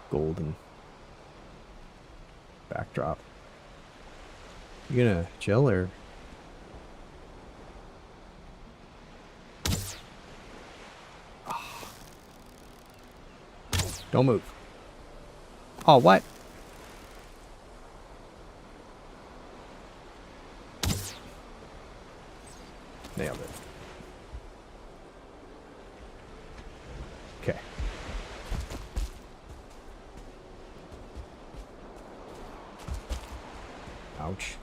Speaker 1: golden backdrop. You gonna chill or? Don't move. Oh, what? Nailed it. Okay. Ouch.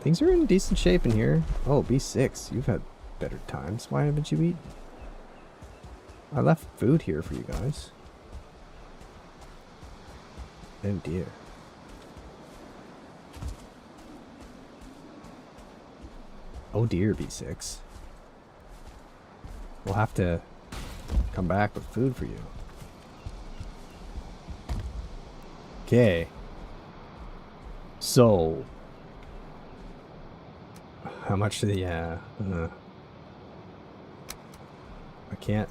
Speaker 1: Things are in decent shape in here. Oh, B6, you've had better times. Why haven't you eaten? I left food here for you guys. Oh dear. Oh dear, B6. We'll have to come back with food for you. Okay. So... how much do the... I can't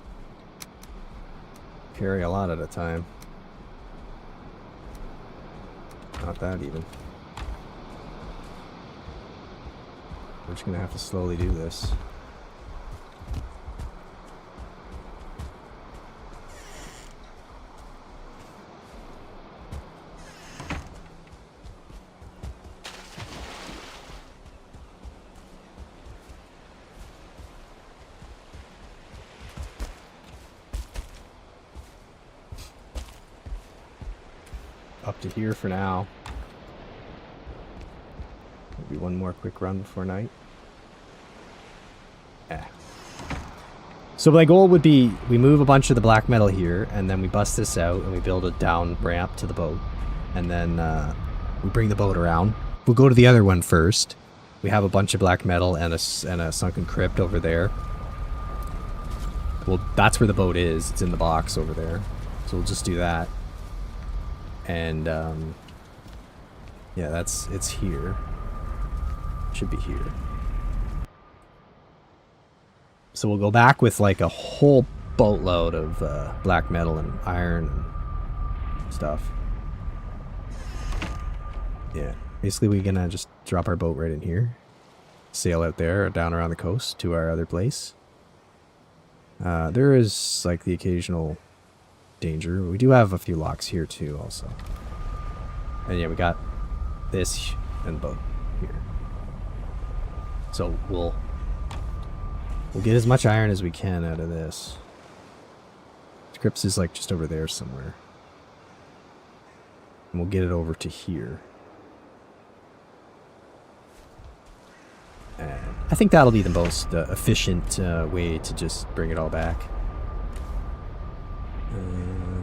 Speaker 1: carry a lot at a time. Not that even. We're just gonna have to slowly do this. Up to here for now. Maybe one more quick run before night. Yeah. So my goal would be we move a bunch of the black metal here, and then we bust this out and we build a down ramp to the boat, and then we bring the boat around. We'll go to the other one first. We have a bunch of black metal and a sunken crypt over there. Well, that's where the boat is. It's in the box over there. So we'll just do that. And yeah, it's here. Should be here. So we'll go back with like a whole boatload of black metal and iron and stuff. Yeah, basically we're gonna just drop our boat right in here, sail out there or down around the coast to our other place. There is like the occasional danger. We do have a few locks here too also. And yeah, we got this and boat here. So we'll get as much iron as we can out of this. Crypts is like just over there somewhere. And we'll get it over to here. And I think that'll be the most efficient way to just bring it all back.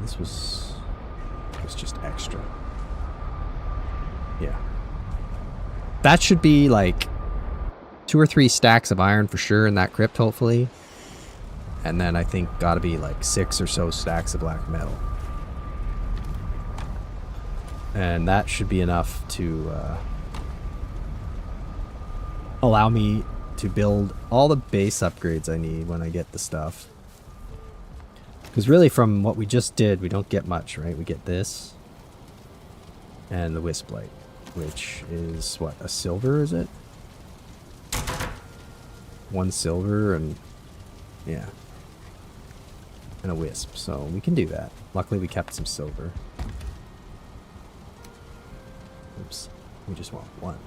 Speaker 1: This was just extra. Yeah. That should be like 2 or 3 stacks of iron for sure in that crypt, hopefully. And then I think gotta be like 6 or so stacks of black metal. And that should be enough to allow me to build all the base upgrades I need when I get the stuff. Because really from what we just did, we don't get much, right? We get this and the wisp light, which is what, a silver, is it? 1 silver and yeah, and a wisp, so we can do that. Luckily we kept some silver. Oops, we just want 1.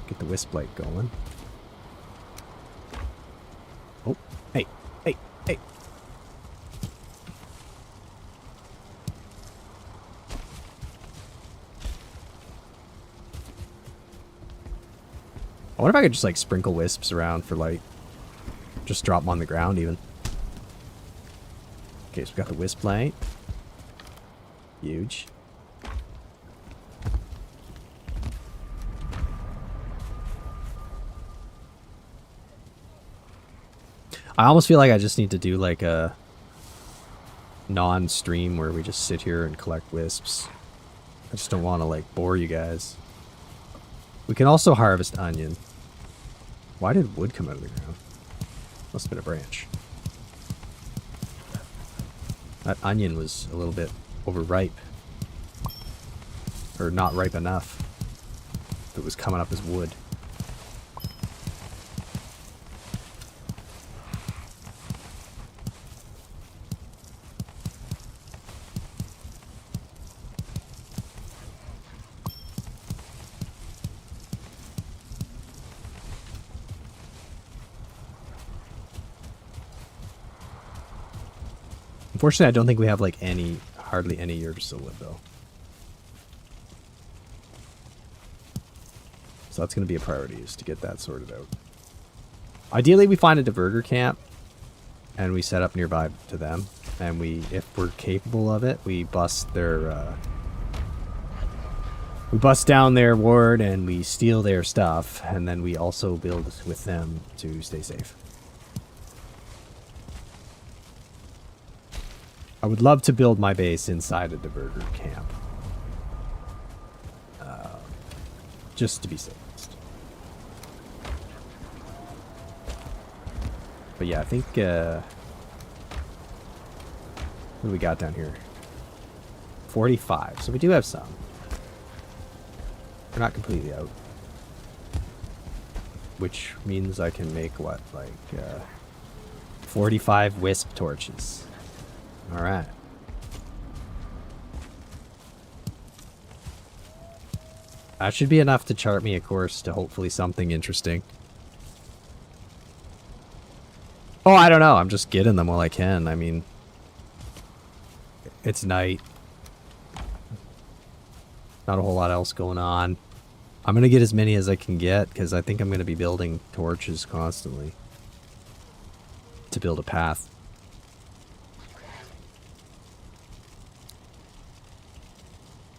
Speaker 1: Get the wisp light going. Oh, hey, hey, hey. I wonder if I could just like sprinkle wisps around for light. Just drop them on the ground even. Okay, so we got the wisp light. Huge. I almost feel like I just need to do like a non-stream where we just sit here and collect wisps. I just don't want to like bore you guys. We can also harvest onion. Why did wood come out of the ground? Must have been a branch. That onion was a little bit overripe. Or not ripe enough. It was coming up as wood. Unfortunately, I don't think we have like hardly any Ursa wood though. So that's going to be a priority, is to get that sorted out. Ideally, we find a diverter camp and we set up nearby to them. And if we're capable of it, we bust their, we bust down their ward and we steal their stuff. And then we also build with them to stay safe. I would love to build my base inside a diverter camp. Just to be safest. But yeah, I think, what do we got down here? 45. So we do have some. We're not completely out. Which means I can make what? Like, 45 wisp torches. Alright. That should be enough to chart me a course to hopefully something interesting. Oh, I don't know. I'm just getting them while I can. I mean, it's night. Not a whole lot else going on. I'm going to get as many as I can get because I think I'm going to be building torches constantly to build a path.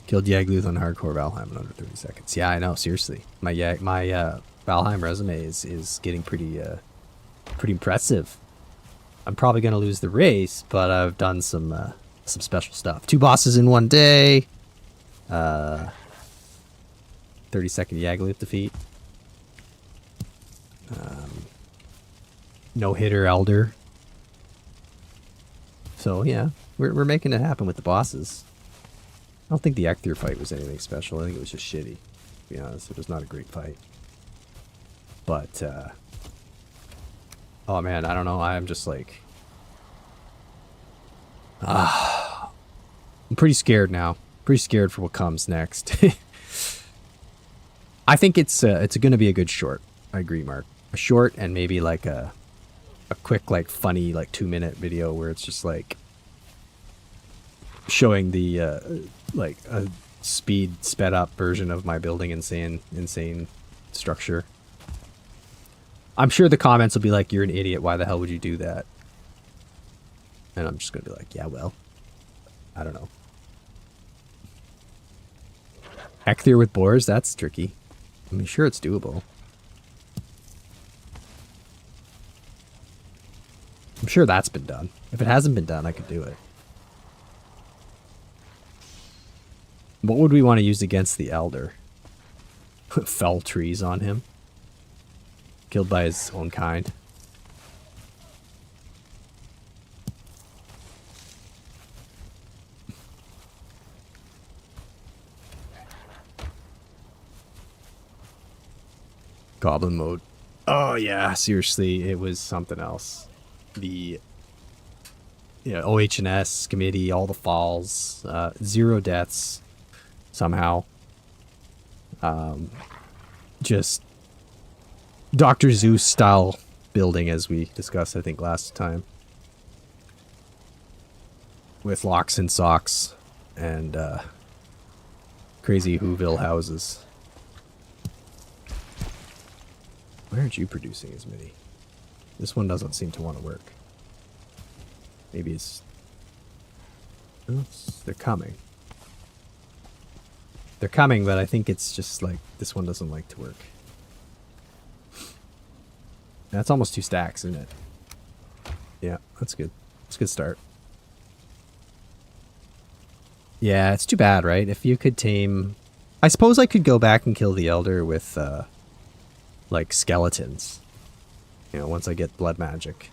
Speaker 1: Killed Yagluth on hardcore Valheim in under 30 seconds. Yeah, I know. Seriously, my Valheim resume is getting pretty impressive. I'm probably going to lose the race, but I've done some special stuff. 2 bosses in 1 day. 30-second Yagluth defeat. No hitter Elder. So yeah, we're making it happen with the bosses. I don't think the Ecthyr fight was anything special. I think it was just shitty. To be honest, it was not a great fight. But oh man, I don't know. I'm just like, I'm pretty scared now. Pretty scared for what comes next. I think it's going to be a good short. I agree, Mark. A short and maybe like a quick, like funny, like 2-minute video where it's just like showing the like a sped up version of my building insane structure. I'm sure the comments will be like, "You're an idiot. Why the hell would you do that?" And I'm just gonna be like, "Yeah, well, I don't know." Ecthyr with boars? That's tricky. I mean, sure, it's doable. I'm sure that's been done. If it hasn't been done, I could do it. What would we want to use against the Elder? Fell trees on him. Killed by his own kind. Goblin mode. Oh yeah, seriously, it was something else. The OH&S committee, all the falls, 0 deaths somehow. Just Dr. Zeus style building, as we discussed, I think, last time. With locks and socks and crazy Whoville houses. Why aren't you producing as many? This one doesn't seem to want to work. Maybe it's... Oh, they're coming. They're coming, but I think it's just like this one doesn't like to work. That's almost 2 stacks, isn't it? Yeah, that's good. That's a good start. Yeah, it's too bad, right? If you could tame... I suppose I could go back and kill the Elder with... like skeletons, once I get blood magic,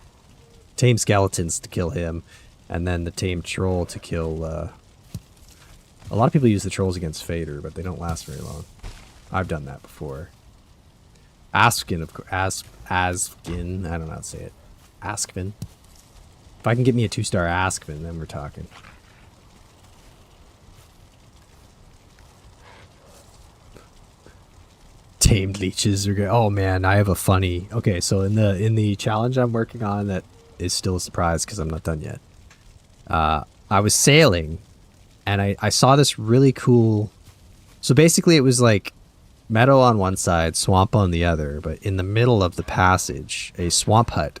Speaker 1: tame skeletons to kill him, and then the tame troll to kill. A lot of people use the trolls against Fader, but they don't last very long. I've done that before. Askin, of course. Askin, I don't know how to say it. Askvin. If I can get me a 2-star Askvin, then we're talking. Tamed leeches are good. Oh man, I have a funny. Okay, so in the challenge I'm working on that is still a surprise because I'm not done yet. I was sailing, and I saw this really cool. So basically, it was like meadow on one side, swamp on the other, but in the middle of the passage, a swamp hut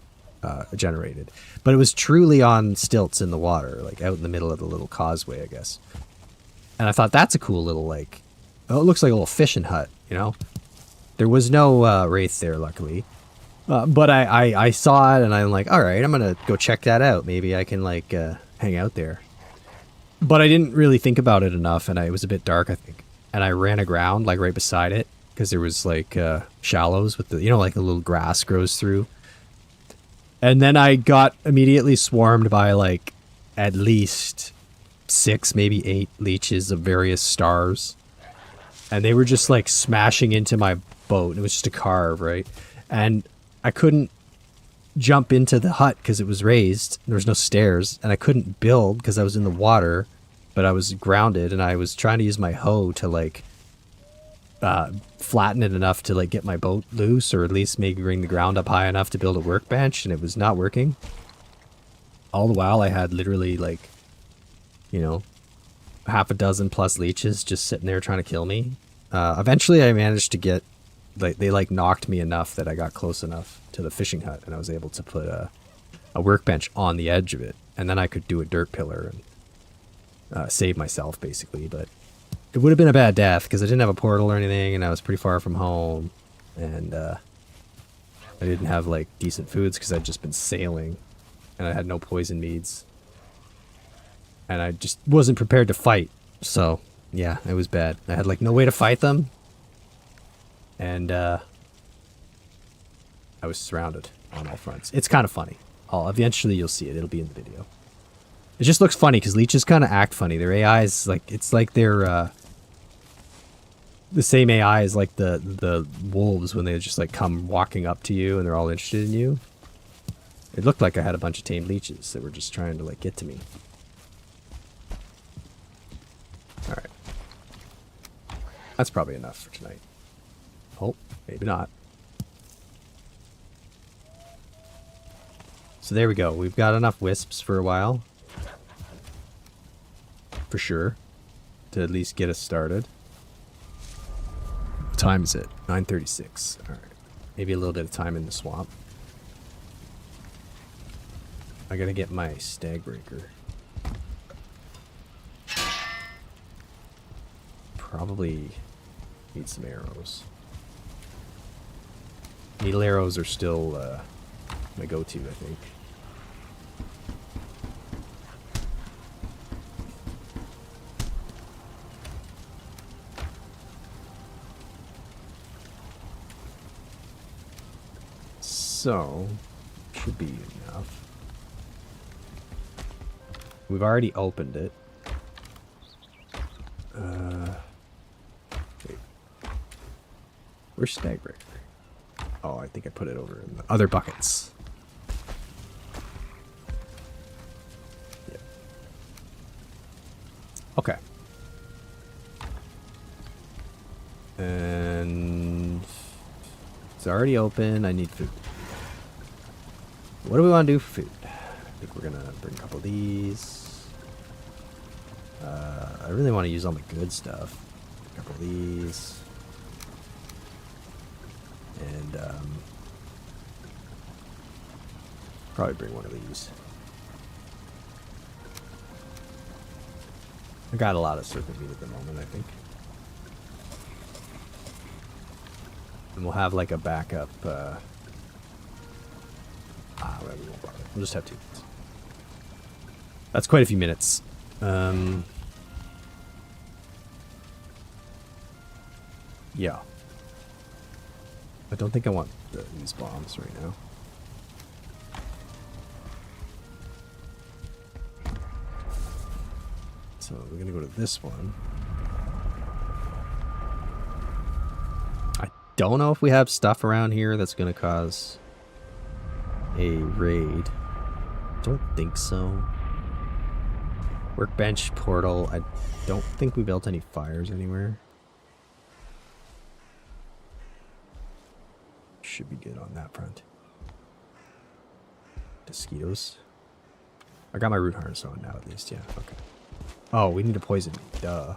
Speaker 1: generated. But it was truly on stilts in the water, like out in the middle of the little causeway, I guess. And I thought that's a cool little like. Oh, it looks like a little fishing hut, There was no wraith there, luckily. But I saw it, and I'm like, all right, I'm going to go check that out. Maybe I can, like, hang out there. But I didn't really think about it enough, and it was a bit dark, I think. And I ran aground, like, right beside it, because there was, like, shallows with the, like, a little grass grows through. And then I got immediately swarmed by like at least 6, maybe 8 leeches of various stars. And they were just like smashing into my boat. It was just a carve, right? And I couldn't jump into the hut because it was raised. There was no stairs. And I couldn't build because I was in the water. But I was grounded and I was trying to use my hoe to like flatten it enough to like get my boat loose, or at least maybe bring the ground up high enough to build a workbench, and it was not working. All the while I had literally like, you know, half a dozen plus leeches just sitting there trying to kill me. Eventually I managed to get, like, they like knocked me enough that I got close enough to the fishing hut and I was able to put a workbench on the edge of it, and then I could do a dirt pillar and save myself basically. But it would have been a bad death because I didn't have a portal or anything, and I was pretty far from home, and I didn't have like decent foods because I'd just been sailing, and I had no poison meads, and I just wasn't prepared to fight. So yeah, it was bad. I had like no way to fight them, and I was surrounded on all fronts. It's kind of funny. Eventually you'll see it. It'll be in the video. It just looks funny because leeches kind of act funny. Their AI is like, it's like they're the same AI as like the wolves when they just like come walking up to you and they're all interested in you. It looked like I had a bunch of tamed leeches that were just trying to like get to me. All right, that's probably enough for tonight. Oh, maybe not. So there we go. We've got enough wisps for a while. For sure. To at least get us started. What time is it? 9:36. Alright. Maybe a little bit of time in the swamp. I gotta get my stag breaker. Probably need some arrows. Needle arrows are still my go-to, I think. So, should be enough. We've already opened it. Wait. Where's Stag Breaker? Oh, I think I put it over in the other buckets. Yep. Okay. And it's already open. I need food. What do we want to do for food? I think we're gonna bring a couple of these. I really want to use all my good stuff. A couple of these. And probably bring one of these. I got a lot of serpent meat at the moment, I think. And we'll have like a backup. Whatever, we won't bother. We'll just have 2 minutes. That's quite a few minutes. Yeah. I don't think I want these bombs right now. So we're gonna go to this one. I don't know if we have stuff around here that's gonna cause a raid. Don't think so. Workbench, portal. I don't think we built any fires anywhere. Should be good on that front. Mosquitoes. I got my root harness on now at least, yeah. Okay. Oh, we need to poison me. Duh.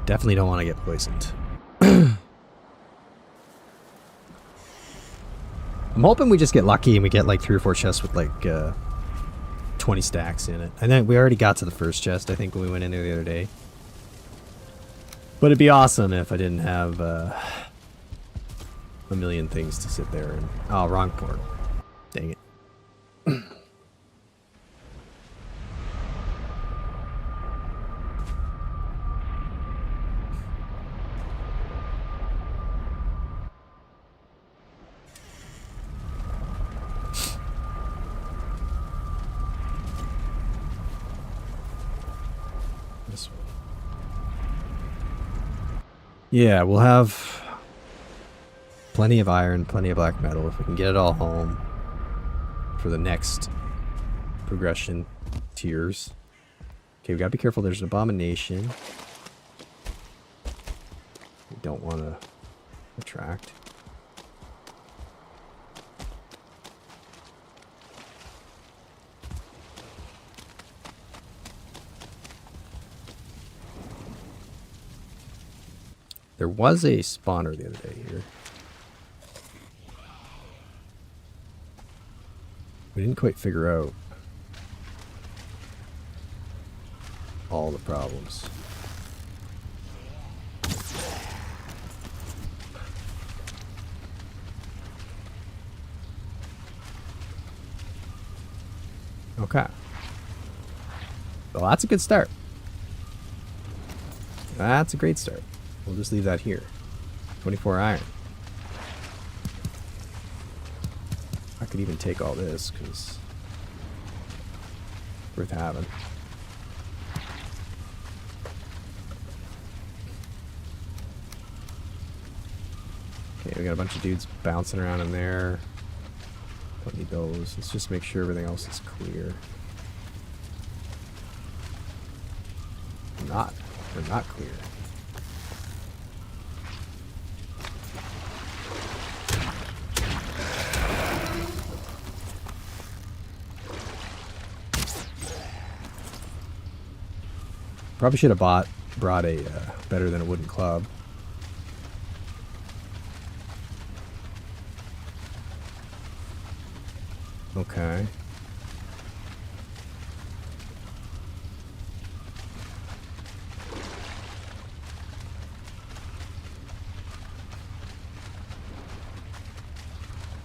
Speaker 1: Definitely don't want to get poisoned. I'm hoping we just get lucky and we get like 3 or 4 chests with like 20 stacks in it. I think we already got to the first chest, I think, when we went in there the other day. But it'd be awesome if I didn't have a million things to sit there and... Oh, wrong port. Dang it. Yeah, we'll have plenty of iron, plenty of black metal if we can get it all home for the next progression tiers. Okay, we gotta be careful. There's an abomination. We don't want to attract. There was a spawner the other day here. We didn't quite figure out all the problems. Okay. Well, that's a good start. That's a great start. We'll just leave that here. 24 iron. I could even take all this because it's worth having. Okay, we got a bunch of dudes bouncing around in there. Don't need those. Let's just make sure everything else is clear. We're not clear. Probably should have brought a better than a wooden club. Okay.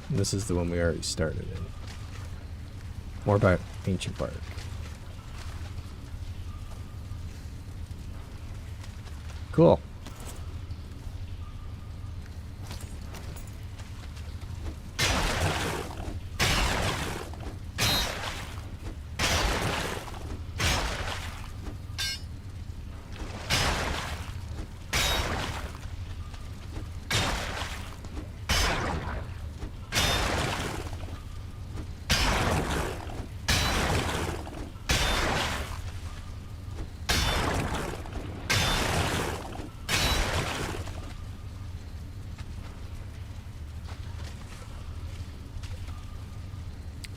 Speaker 1: This is the one we already started in. More about ancient bark. Cool.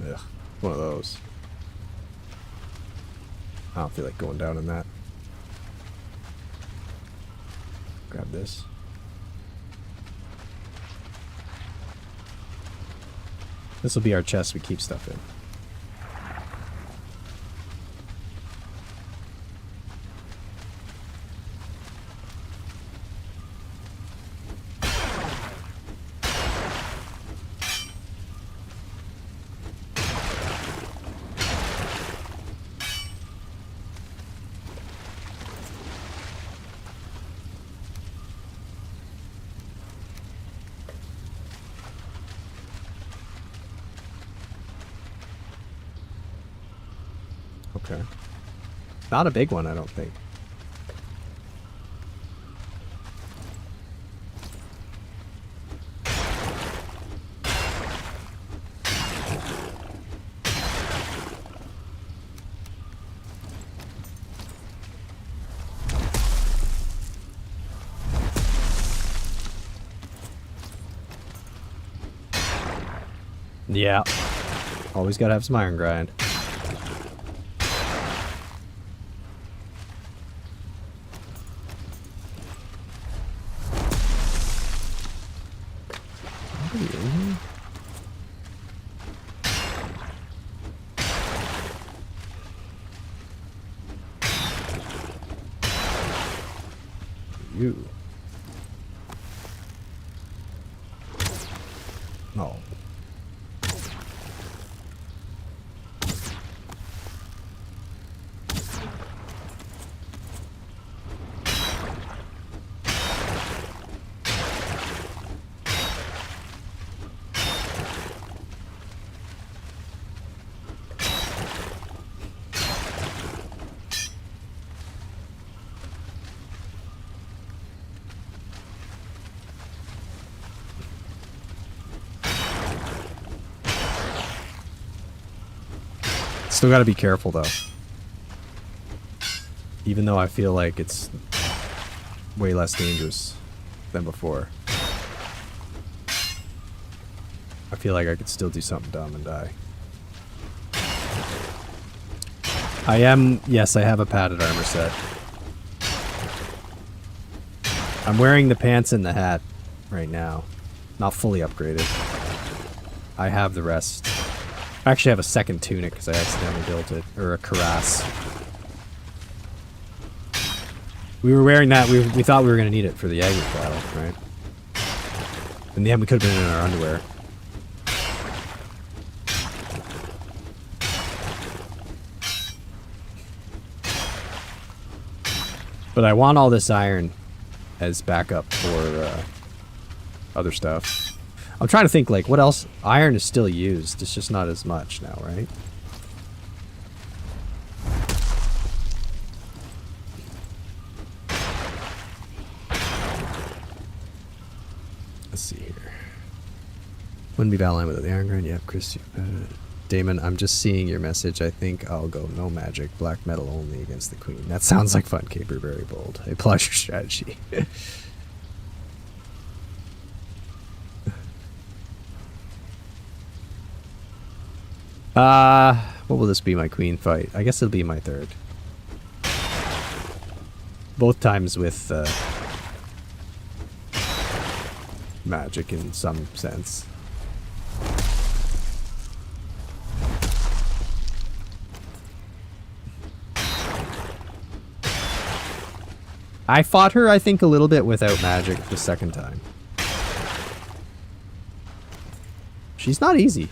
Speaker 1: Ugh, one of those. I don't feel like going down in that. Grab this. This will be our chest we keep stuff in. Okay. Not a big one, I don't think. Yeah. Always gotta have some iron grind. You. No. Still gotta be careful though. Even though I feel like it's way less dangerous than before. I feel like I could still do something dumb and die. Yes, I have a padded armor set. I'm wearing the pants and the hat right now. Not fully upgraded. I have the rest. I actually have a second tunic because I accidentally built it. Or a cuirass. We were wearing that. We thought we were going to need it for the Jaeger battle, right? In the end, we could have been in our underwear. But I want all this iron as backup for other stuff. I'm trying to think, like, what else? Iron is still used. It's just not as much now, right? Let's see here. Wouldn't be Valheim without the iron grind. Yeah, Chris. Damon, I'm just seeing your message. I think I'll go no magic, black metal only against the queen. That sounds like fun, Caper. Very bold. I applaud your strategy. What will this be, my queen fight? I guess it'll be my third. Both times with magic in some sense. I fought her, I think, a little bit without magic the second time. She's not easy.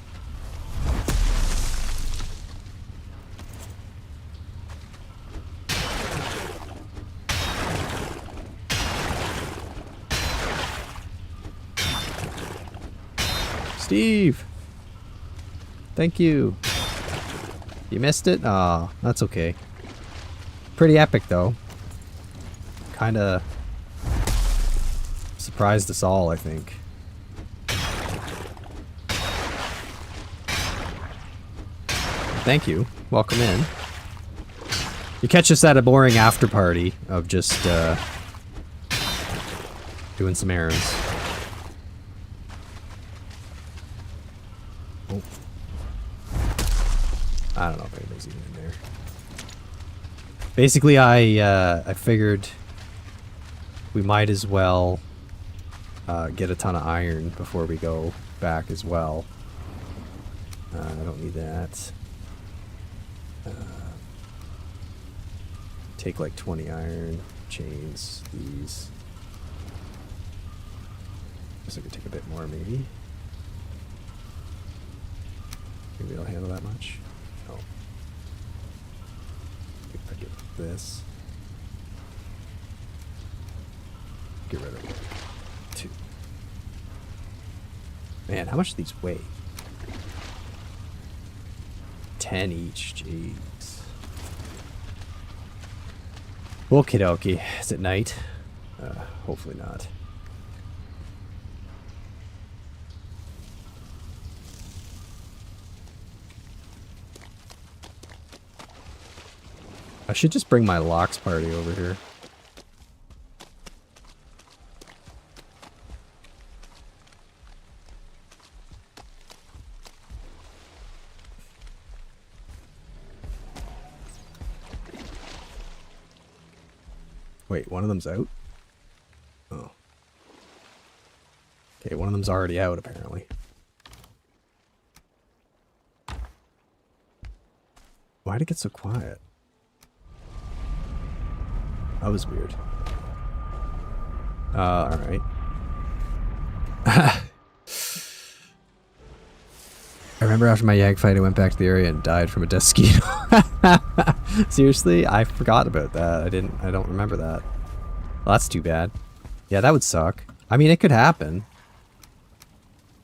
Speaker 1: Steve! Thank you. You missed it? Aw, that's okay. Pretty epic, though. Kinda surprised us all, I think. Thank you. Welcome in. You catch us at a boring after party of just doing some errands. Oh. I don't know if anybody's even in there. Basically, I figured we might as well get a ton of iron before we go back as well. I don't need that. Take like 20 iron, chains, these. Guess I could take a bit more maybe. Maybe I'll handle that much. No. If I get this. Get rid of it. 2. Man, how much do these weigh? 10 each, jeez. Okie dokie. Is it night? Hopefully not. I should just bring my locks party over here. Wait, one of them's out? Oh. Okay, one of them's already out, apparently. Why'd it get so quiet? That was weird. Alright. I remember after my Yag fight, I went back to the area and died from a Desquito. Seriously? I forgot about that. I don't remember that. Well, that's too bad. Yeah, that would suck. I mean, it could happen.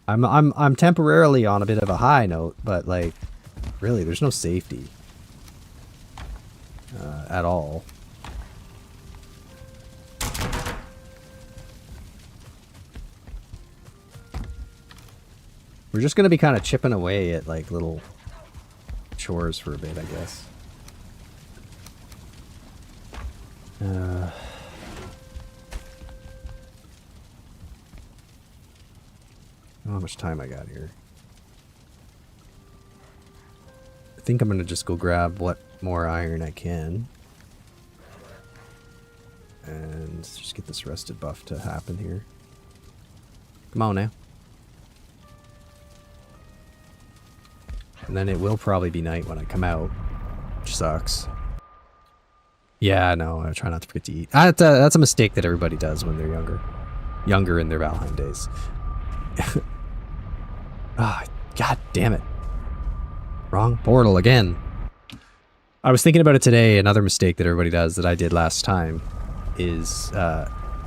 Speaker 1: I'm temporarily on a bit of a high note, but like, really, there's no safety. At all. We're just gonna be kind of chipping away at like little chores for a bit, I guess. I don't know how much time I got here. I think I'm gonna just go grab what more iron I can. And just get this rested buff to happen here. Come on now. And then it will probably be night when I come out, which sucks. Yeah, no, I try not to forget to eat. That's a mistake that everybody does when they're younger. Younger in their Valheim days. Ah, god damn it. Wrong portal again. I was thinking about it today. Another mistake that everybody does that I did last time is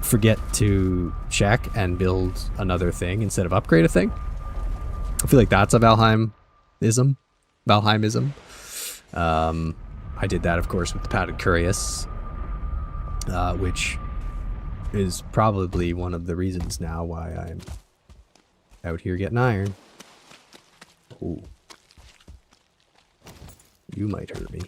Speaker 1: forget to check and build another thing instead of upgrade a thing. I feel like that's a Valheimism. I did that, of course, with the padded curious, which is probably one of the reasons now why I'm out here getting iron. Ooh. You might hurt me.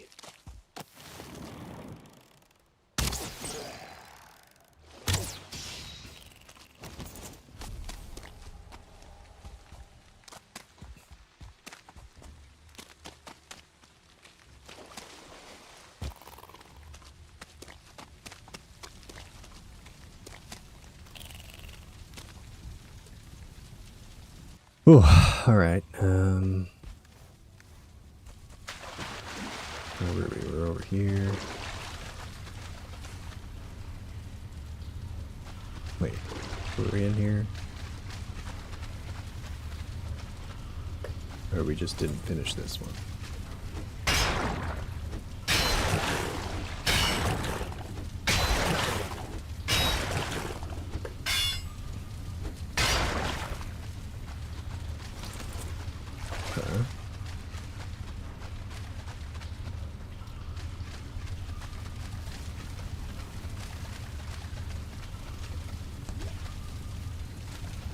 Speaker 1: Ooh, all right. Where were we? We're over here. Wait, were we in here? Or we just didn't finish this one?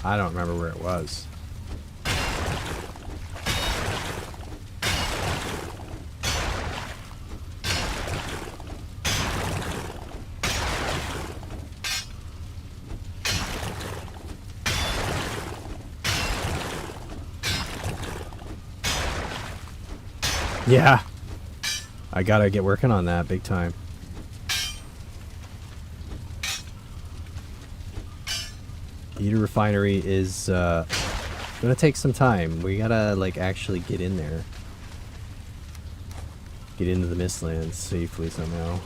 Speaker 1: I don't remember where it was. Yeah. I gotta get working on that big time. Heater refinery is gonna take some time. We gotta like actually get in there. Get into the Mistlands safely somehow.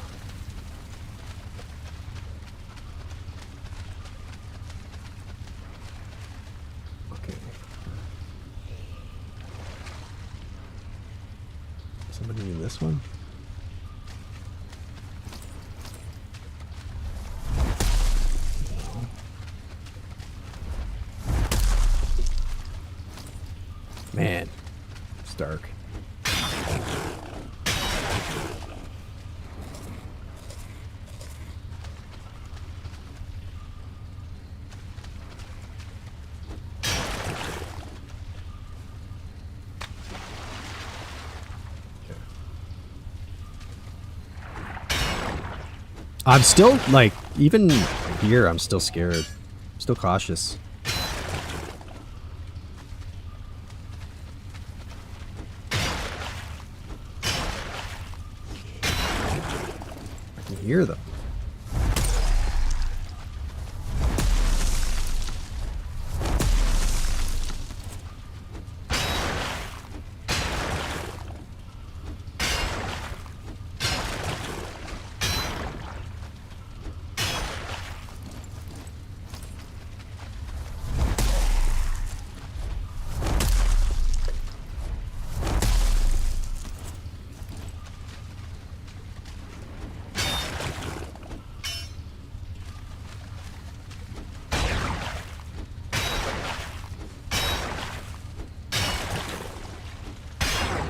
Speaker 1: Okay. Somebody in this one? Man, it's dark. I'm still, like, even here, I'm still scared. Still cautious. Hear them.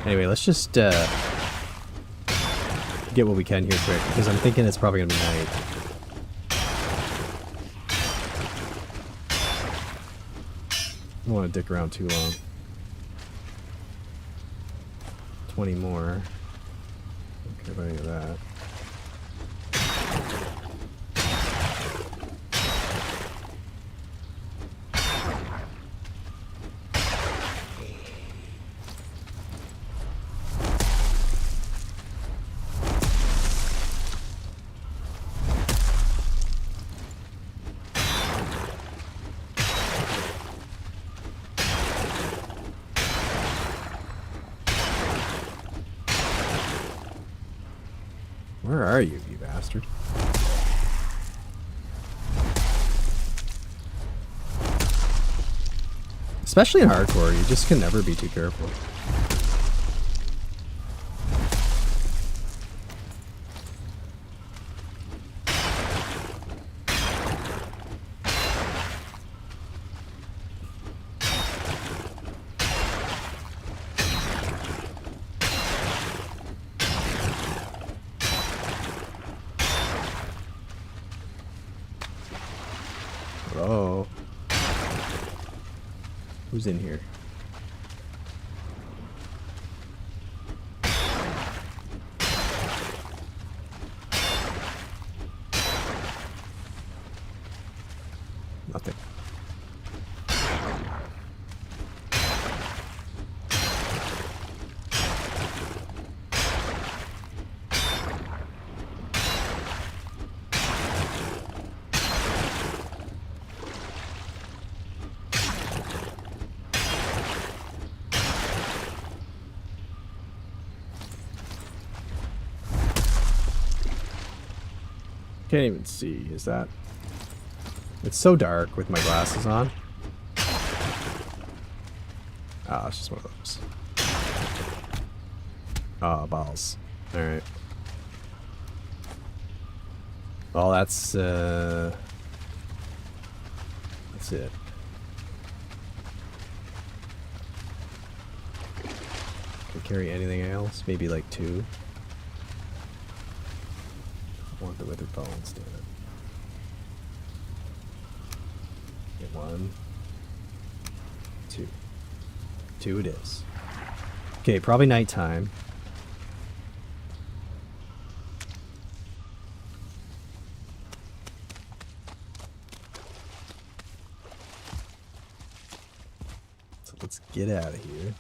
Speaker 1: Anyway, let's just get what we can here quick, because I'm thinking it's probably gonna be night. I don't want to dick around too long. 20 more. Don't care about any of that. Where are you, you bastard? Especially in hardcore, you just can never be too careful. Hello? Who's in here? Nothing. Can't even see, is that? It's so dark with my glasses on. Ah, it's just one of those. Ah, balls. Alright. Well, that's it. Can carry anything else? Maybe like 2. I want the withered bones, damn it. Get 1. 2. 2 it is. Okay, probably nighttime. So let's get out of here.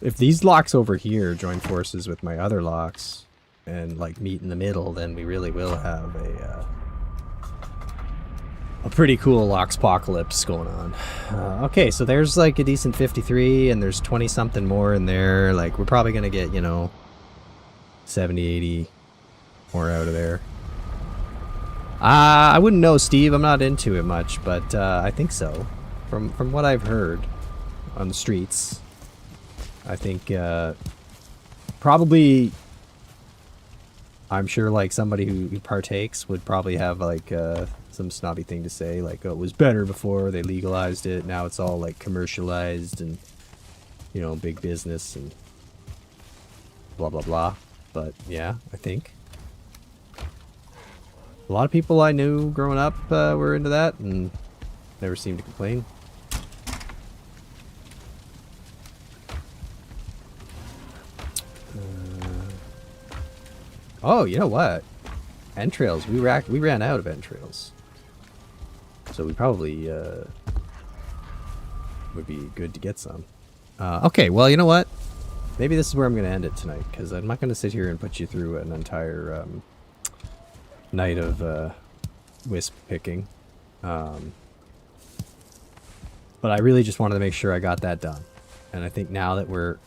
Speaker 1: If these locks over here join forces with my other locks and like meet in the middle, then we really will have a pretty cool locks-pocalypse going on. Okay, so there's like a decent 53 and there's 20 something more in there. Like we're probably gonna get, you know, 70, 80 more out of there. I wouldn't know, Steve. I'm not into it much, but I think so. From what I've heard on the streets. I think probably, I'm sure like somebody who partakes would probably have like some snobby thing to say, like, oh, it was better before they legalized it, now it's all like commercialized and, you know, big business and blah blah blah. But yeah, I think a lot of people I knew growing up were into that and never seemed to complain. Oh, you know what? Entrails. We ran out of entrails. So we probably would be good to get some. Okay, well, you know what? Maybe this is where I'm going to end it tonight, because I'm not going to sit here and put you through an entire night of wisp picking. But I really just wanted to make sure I got that done. And I think now that we're,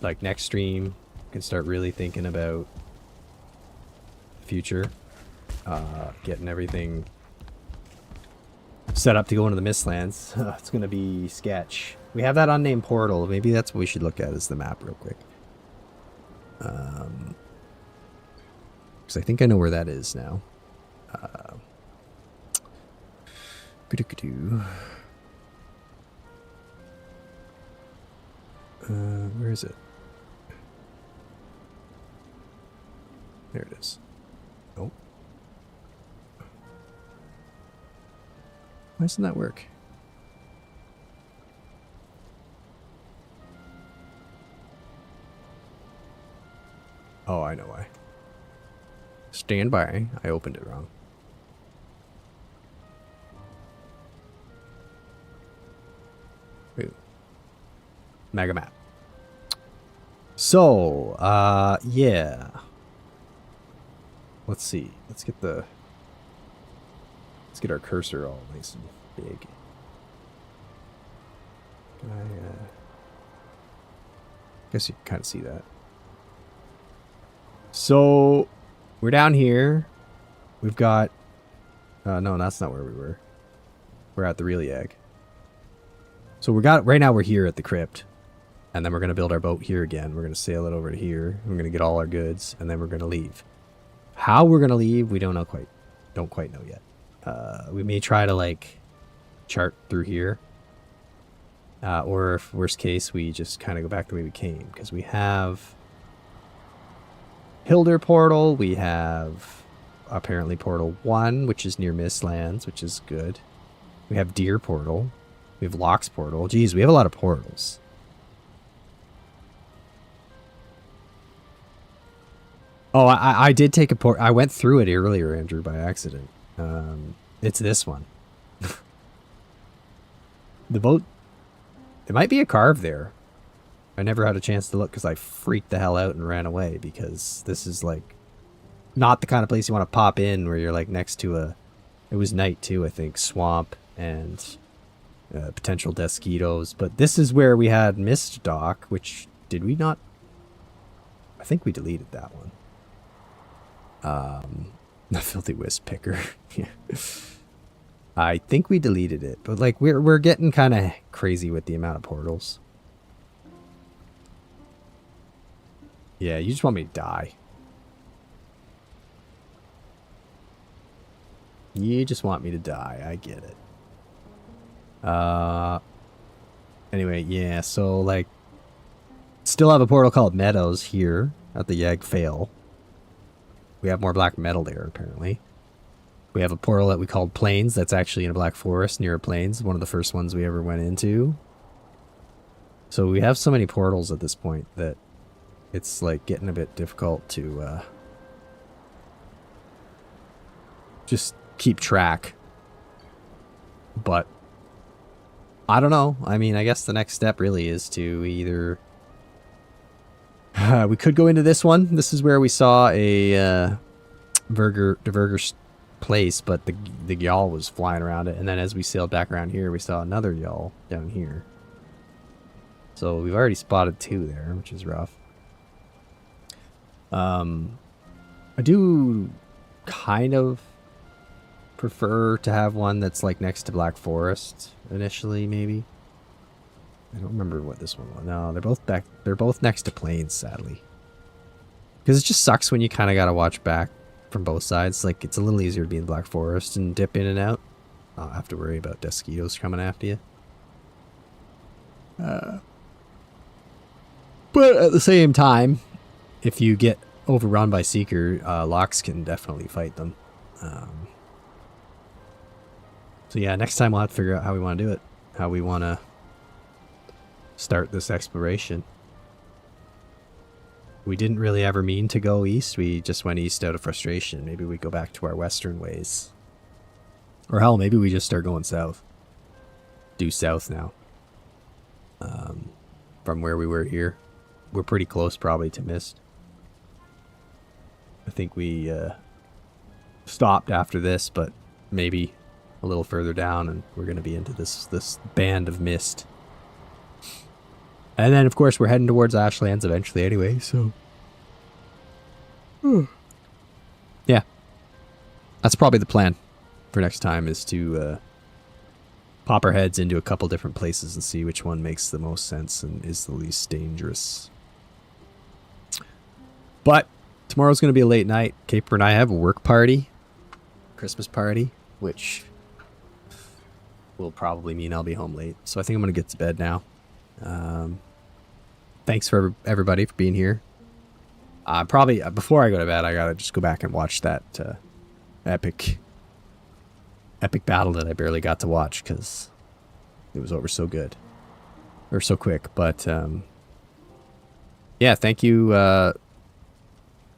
Speaker 1: like, next stream, can start really thinking about future, getting everything set up to go into the Mistlands. It's gonna be sketch. We have that unnamed portal. Maybe that's what we should look at as the map real quick, because I think I know where that is now. Where is it? There it is. Oh. Why doesn't that work? Oh, I know why. Stand by. I opened it wrong. Ooh. Mega map. So, yeah. Let's see. Let's get our cursor all nice and big. Can I, guess you can kind of see that. So, we're down here. We've got, no, that's not where we were. We're at the real Yag. So right now we're here at the crypt. And then we're going to build our boat here again. We're going to sail it over to here. We're going to get all our goods. And then we're going to leave. How we're going to leave, we don't quite know yet. We may try to, like, chart through here. Or if worst case, we just kind of go back the way we came. Because we have Hilder Portal. We have, apparently, Portal 1, which is near Mistlands, which is good. We have Deer Portal. We have Locks Portal. Geez, we have a lot of portals. Oh, I did take a port. I went through it earlier, Andrew, by accident. It's this one. The boat. It might be a carve there. I never had a chance to look because I freaked the hell out and ran away because this is like not the kind of place you want to pop in where you're like next to a. It was night too, I think. Swamp and potential Desquitos. But this is where we had Mist Dock, which did we not? I think we deleted that one. The Filthy Wisp Picker. Yeah. I think we deleted it, but like we're getting kind of crazy with the amount of portals. Yeah, you just want me to die. You just want me to die. I get it. Anyway, yeah, so like still have a portal called Meadows here at the Yag Fail. We have more black metal there, apparently. We have a portal that we called Plains that's actually in a black forest near a plains. One of the first ones we ever went into. So we have so many portals at this point that it's like getting a bit difficult to just keep track. But I don't know. I mean, I guess the next step really is to either... we could go into this one. This is where we saw a Verger's place, but the Yawl was flying around it. And then as we sailed back around here, we saw another Yawl down here. So we've already spotted two there, which is rough. I do kind of prefer to have one that's like next to Black Forest initially, maybe. I don't remember what this one was. No, they're both next to plains, sadly. Because it just sucks when you kind of got to watch back from both sides. Like, it's a little easier to be in Black Forest and dip in and out. Not have to worry about Desquitos coming after you. But at the same time, if you get overrun by Seeker, Locks can definitely fight them. So yeah, next time we'll have to figure out how we want to do it. How we want to start this exploration. We didn't really ever mean to go east. We just went east out of frustration. Maybe we go back to our western ways. Or hell, maybe we just start going south. Due south now. From where we were here. We're pretty close probably to Mist. I think we stopped after this, but maybe a little further down and we're going to be into this band of Mist. And then, of course, we're heading towards Ashlands eventually anyway, so... Yeah. That's probably the plan for next time, is to pop our heads into a couple different places and see which one makes the most sense and is the least dangerous. But tomorrow's going to be a late night. Caper and I have a work party. Christmas party, which will probably mean I'll be home late. So I think I'm going to get to bed now. Thanks for everybody for being here. Probably before I go to bed, I gotta just go back and watch that epic epic battle that I barely got to watch because it was over so good. Or so quick. But, yeah, thank you,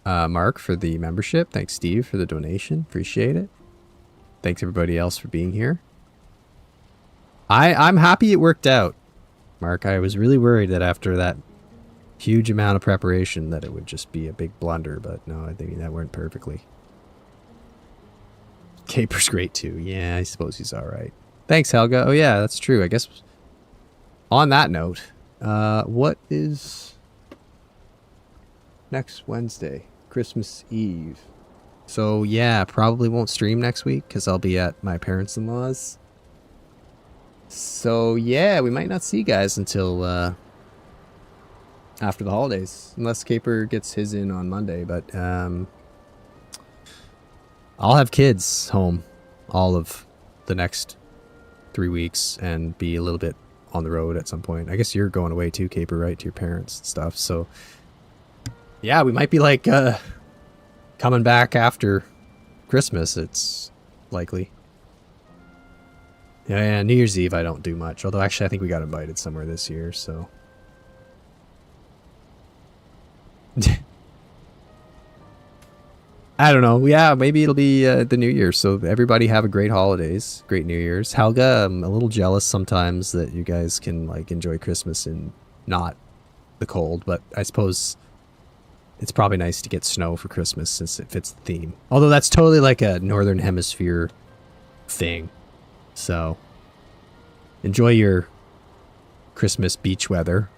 Speaker 1: Mark, for the membership. Thanks, Steve, for the donation. Appreciate it. Thanks, everybody else, for being here. I'm happy it worked out, Mark. I was really worried that after that huge amount of preparation that it would just be a big blunder, but no, I think that went perfectly. Caper's great too. Yeah, I suppose he's all right. Thanks, Helga. Oh yeah, that's true. I guess on that note, what is next Wednesday? Christmas Eve. So yeah, probably won't stream next week because I'll be at my parents-in-law's. So yeah, we might not see you guys until after the holidays, unless Caper gets his in on Monday. But I'll have kids home all of the next 3 weeks and be a little bit on the road at some point. I guess you're going away too, Caper, right, to your parents and stuff. So yeah, we might be like coming back after Christmas. It's likely. Yeah, New Year's Eve I don't do much. Although actually I think we got invited somewhere this year, so. I don't know. Yeah, maybe it'll be the New Year. So everybody have a great holidays, great New Year's. Helga, I'm a little jealous sometimes that you guys can like enjoy Christmas and not the cold, but I suppose it's probably nice to get snow for Christmas since it fits the theme. Although that's totally like a Northern Hemisphere thing. So enjoy your Christmas beach weather.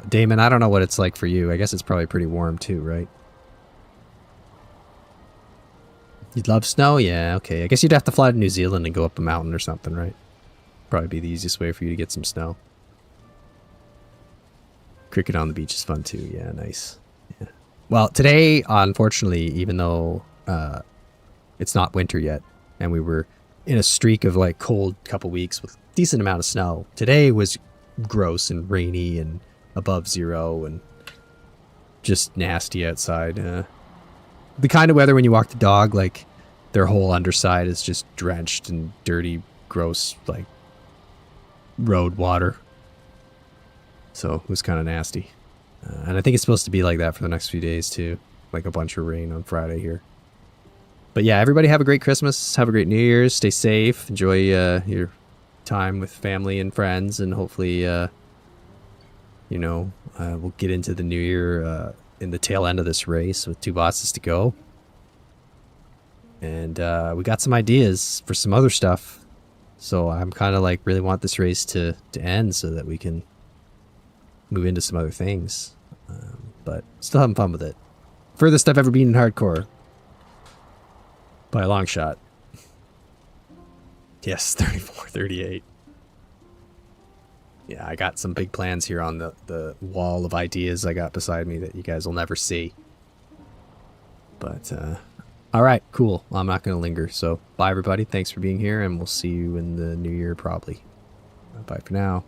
Speaker 1: Damon, I don't know what it's like for you. I guess it's probably pretty warm too, right? You'd love snow? Yeah, okay. I guess you'd have to fly to New Zealand and go up a mountain or something, right? Probably be the easiest way for you to get some snow. Cricket on the beach is fun too. Yeah, nice. Yeah. Well, today, unfortunately, even though it's not winter yet, and we were in a streak of like cold couple weeks with decent amount of snow, today was gross and rainy and above zero and just nasty outside. The kind of weather when you walk the dog, like their whole underside is just drenched in dirty, gross, like road water. So it was kind of nasty. And I think it's supposed to be like that for the next few days too. Like a bunch of rain on Friday here. But yeah, everybody have a great Christmas. Have a great New Year's. Stay safe. Enjoy your time with family and friends. And hopefully, we'll get into the new year in the tail end of this race with 2 bosses to go. And we got some ideas for some other stuff. So I'm kind of like really want this race to end so that we can move into some other things. But still having fun with it. Furthest I've ever been in hardcore. By a long shot. Yes, 34, 38. Yeah, I got some big plans here on the wall of ideas I got beside me that you guys will never see. But, alright, cool. Well, I'm not going to linger. So, bye everybody. Thanks for being here, and we'll see you in the new year probably. Bye for now.